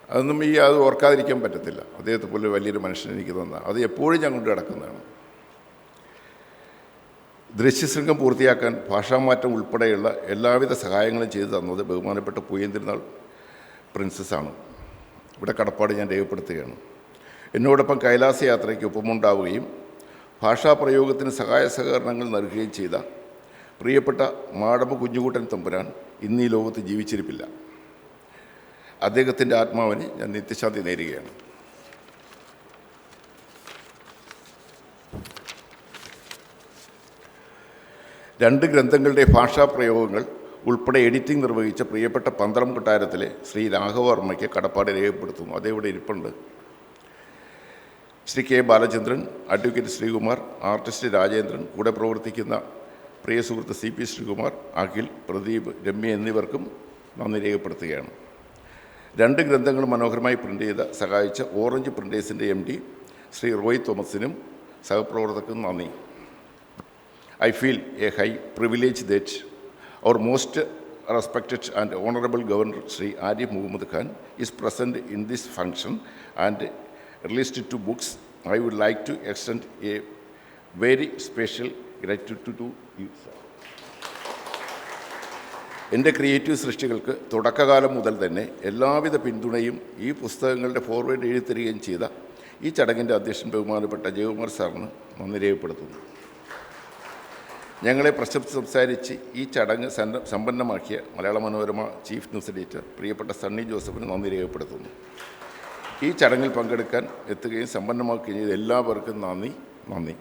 അതൊന്നും അത് ഓർക്കാതിരിക്കാൻ പറ്റത്തില്ല. അദ്ദേഹത്തെ പോലെ വലിയൊരു മനുഷ്യൻ എനിക്ക് തന്ന അത് എപ്പോഴും ഞാൻ കൊണ്ട് നടക്കുന്നതാണ്. ദൃശ്യശൃംഗം പൂർത്തിയാക്കാൻ ഭാഷാമാറ്റം ഉൾപ്പെടെയുള്ള എല്ലാവിധ സഹായങ്ങളും ചെയ്തു തന്നത് ബഹുമാനപ്പെട്ട പൂയന്തിരുന്നാൾ പ്രിൻസസ്സാണ്. ഇവിടെ കടപ്പാട് ഞാൻ രേഖപ്പെടുത്തുകയാണ്. എന്നോടൊപ്പം കൈലാസ യാത്രയ്ക്ക് ഒപ്പമുണ്ടാവുകയും ഭാഷാപ്രയോഗത്തിന് സഹായ സഹകരണങ്ങൾ നൽകുകയും ചെയ്ത പ്രിയപ്പെട്ട മാടമ്പ കുഞ്ഞുകുട്ടൻ തമ്പുരാൻ ഇന്ന് ഈ ലോകത്ത് ജീവിച്ചിരിപ്പില്ല. അദ്ദേഹത്തിൻ്റെ ആത്മാവിന് ഞാൻ നിത്യശാന്തി നേരുകയാണ്. രണ്ട് ഗ്രന്ഥങ്ങളുടെ ഭാഷാപ്രയോഗങ്ങൾ ഉൾപ്പെടെ എഡിറ്റിംഗ് നിർവഹിച്ച പ്രിയപ്പെട്ട പന്തളം കൊട്ടാരത്തിലെ ശ്രീ രാഘവർമ്മയ്ക്ക് കടപ്പാട് രേഖപ്പെടുത്തുന്നു. അതേവിടെ ഇരിപ്പുണ്ട്. Shri K Balachandran, advocate Sreekumar, artist Rajendran, കൂടെ പ്രവർത്തിക്കുന്ന പ്രിയ സുഹൃത്ത് CP ശ്രീകുമാർ, അഖിൽ, പ്രദീപ്, രമ്യ എന്നിവർക്കും നന്ദി രേഖപ്പെടുത്തുകയാണ്. രണ്ട് ഗ്രന്ഥങ്ങൾ മനോഹരമായി പ്രിൻ്റ് ചെയ്ത് സഹായിച്ച ഓറഞ്ച് പ്രിൻറ്റേഴ്സിൻ്റെ MD ശ്രീ റോയ് തോമസിനും സഹപ്രവർത്തകർക്കും നന്ദി. I feel a high privilege that our most respected and honorable Governor Sri Arif Muhammad Khan is present in this function and released 2 books. I would like to extend a very special gratitude to you, sir. എൻ്റെ creative സൃഷ്ടികൾക്ക് തുടക്കകാലം മുതൽ തന്നെ എല്ലാവിധ പിന്തുണയും ഈ പുസ്തകങ്ങളുടെ forward എഴുത്തരികയും ചെയ്ത ഈ ചടങ്ങിൻ്റെ അധ്യക്ഷൻ ബഹുമാനപ്പെട്ട ജയകുമാർ സാറിന് നന്ദി രേഖപ്പെടുത്തുന്നു. ഞങ്ങളെ പ്രശംസിച്ച് സംസാരിച്ച് ഈ ചടങ്ങ് സമ്പന്നമാക്കിയ മലയാള മനോരമ ചീഫ് ന്യൂസ് എഡിറ്റർ പ്രിയപ്പെട്ട സണ്ണി ജോസഫിന് നന്ദി രേഖപ്പെടുത്തുന്നു. ഈ ചടങ്ങിൽ പങ്കെടുക്കാൻ എത്തുകയും സമ്പന്നമാക്കുകയും ചെയ്ത എല്ലാവർക്കും നന്ദി.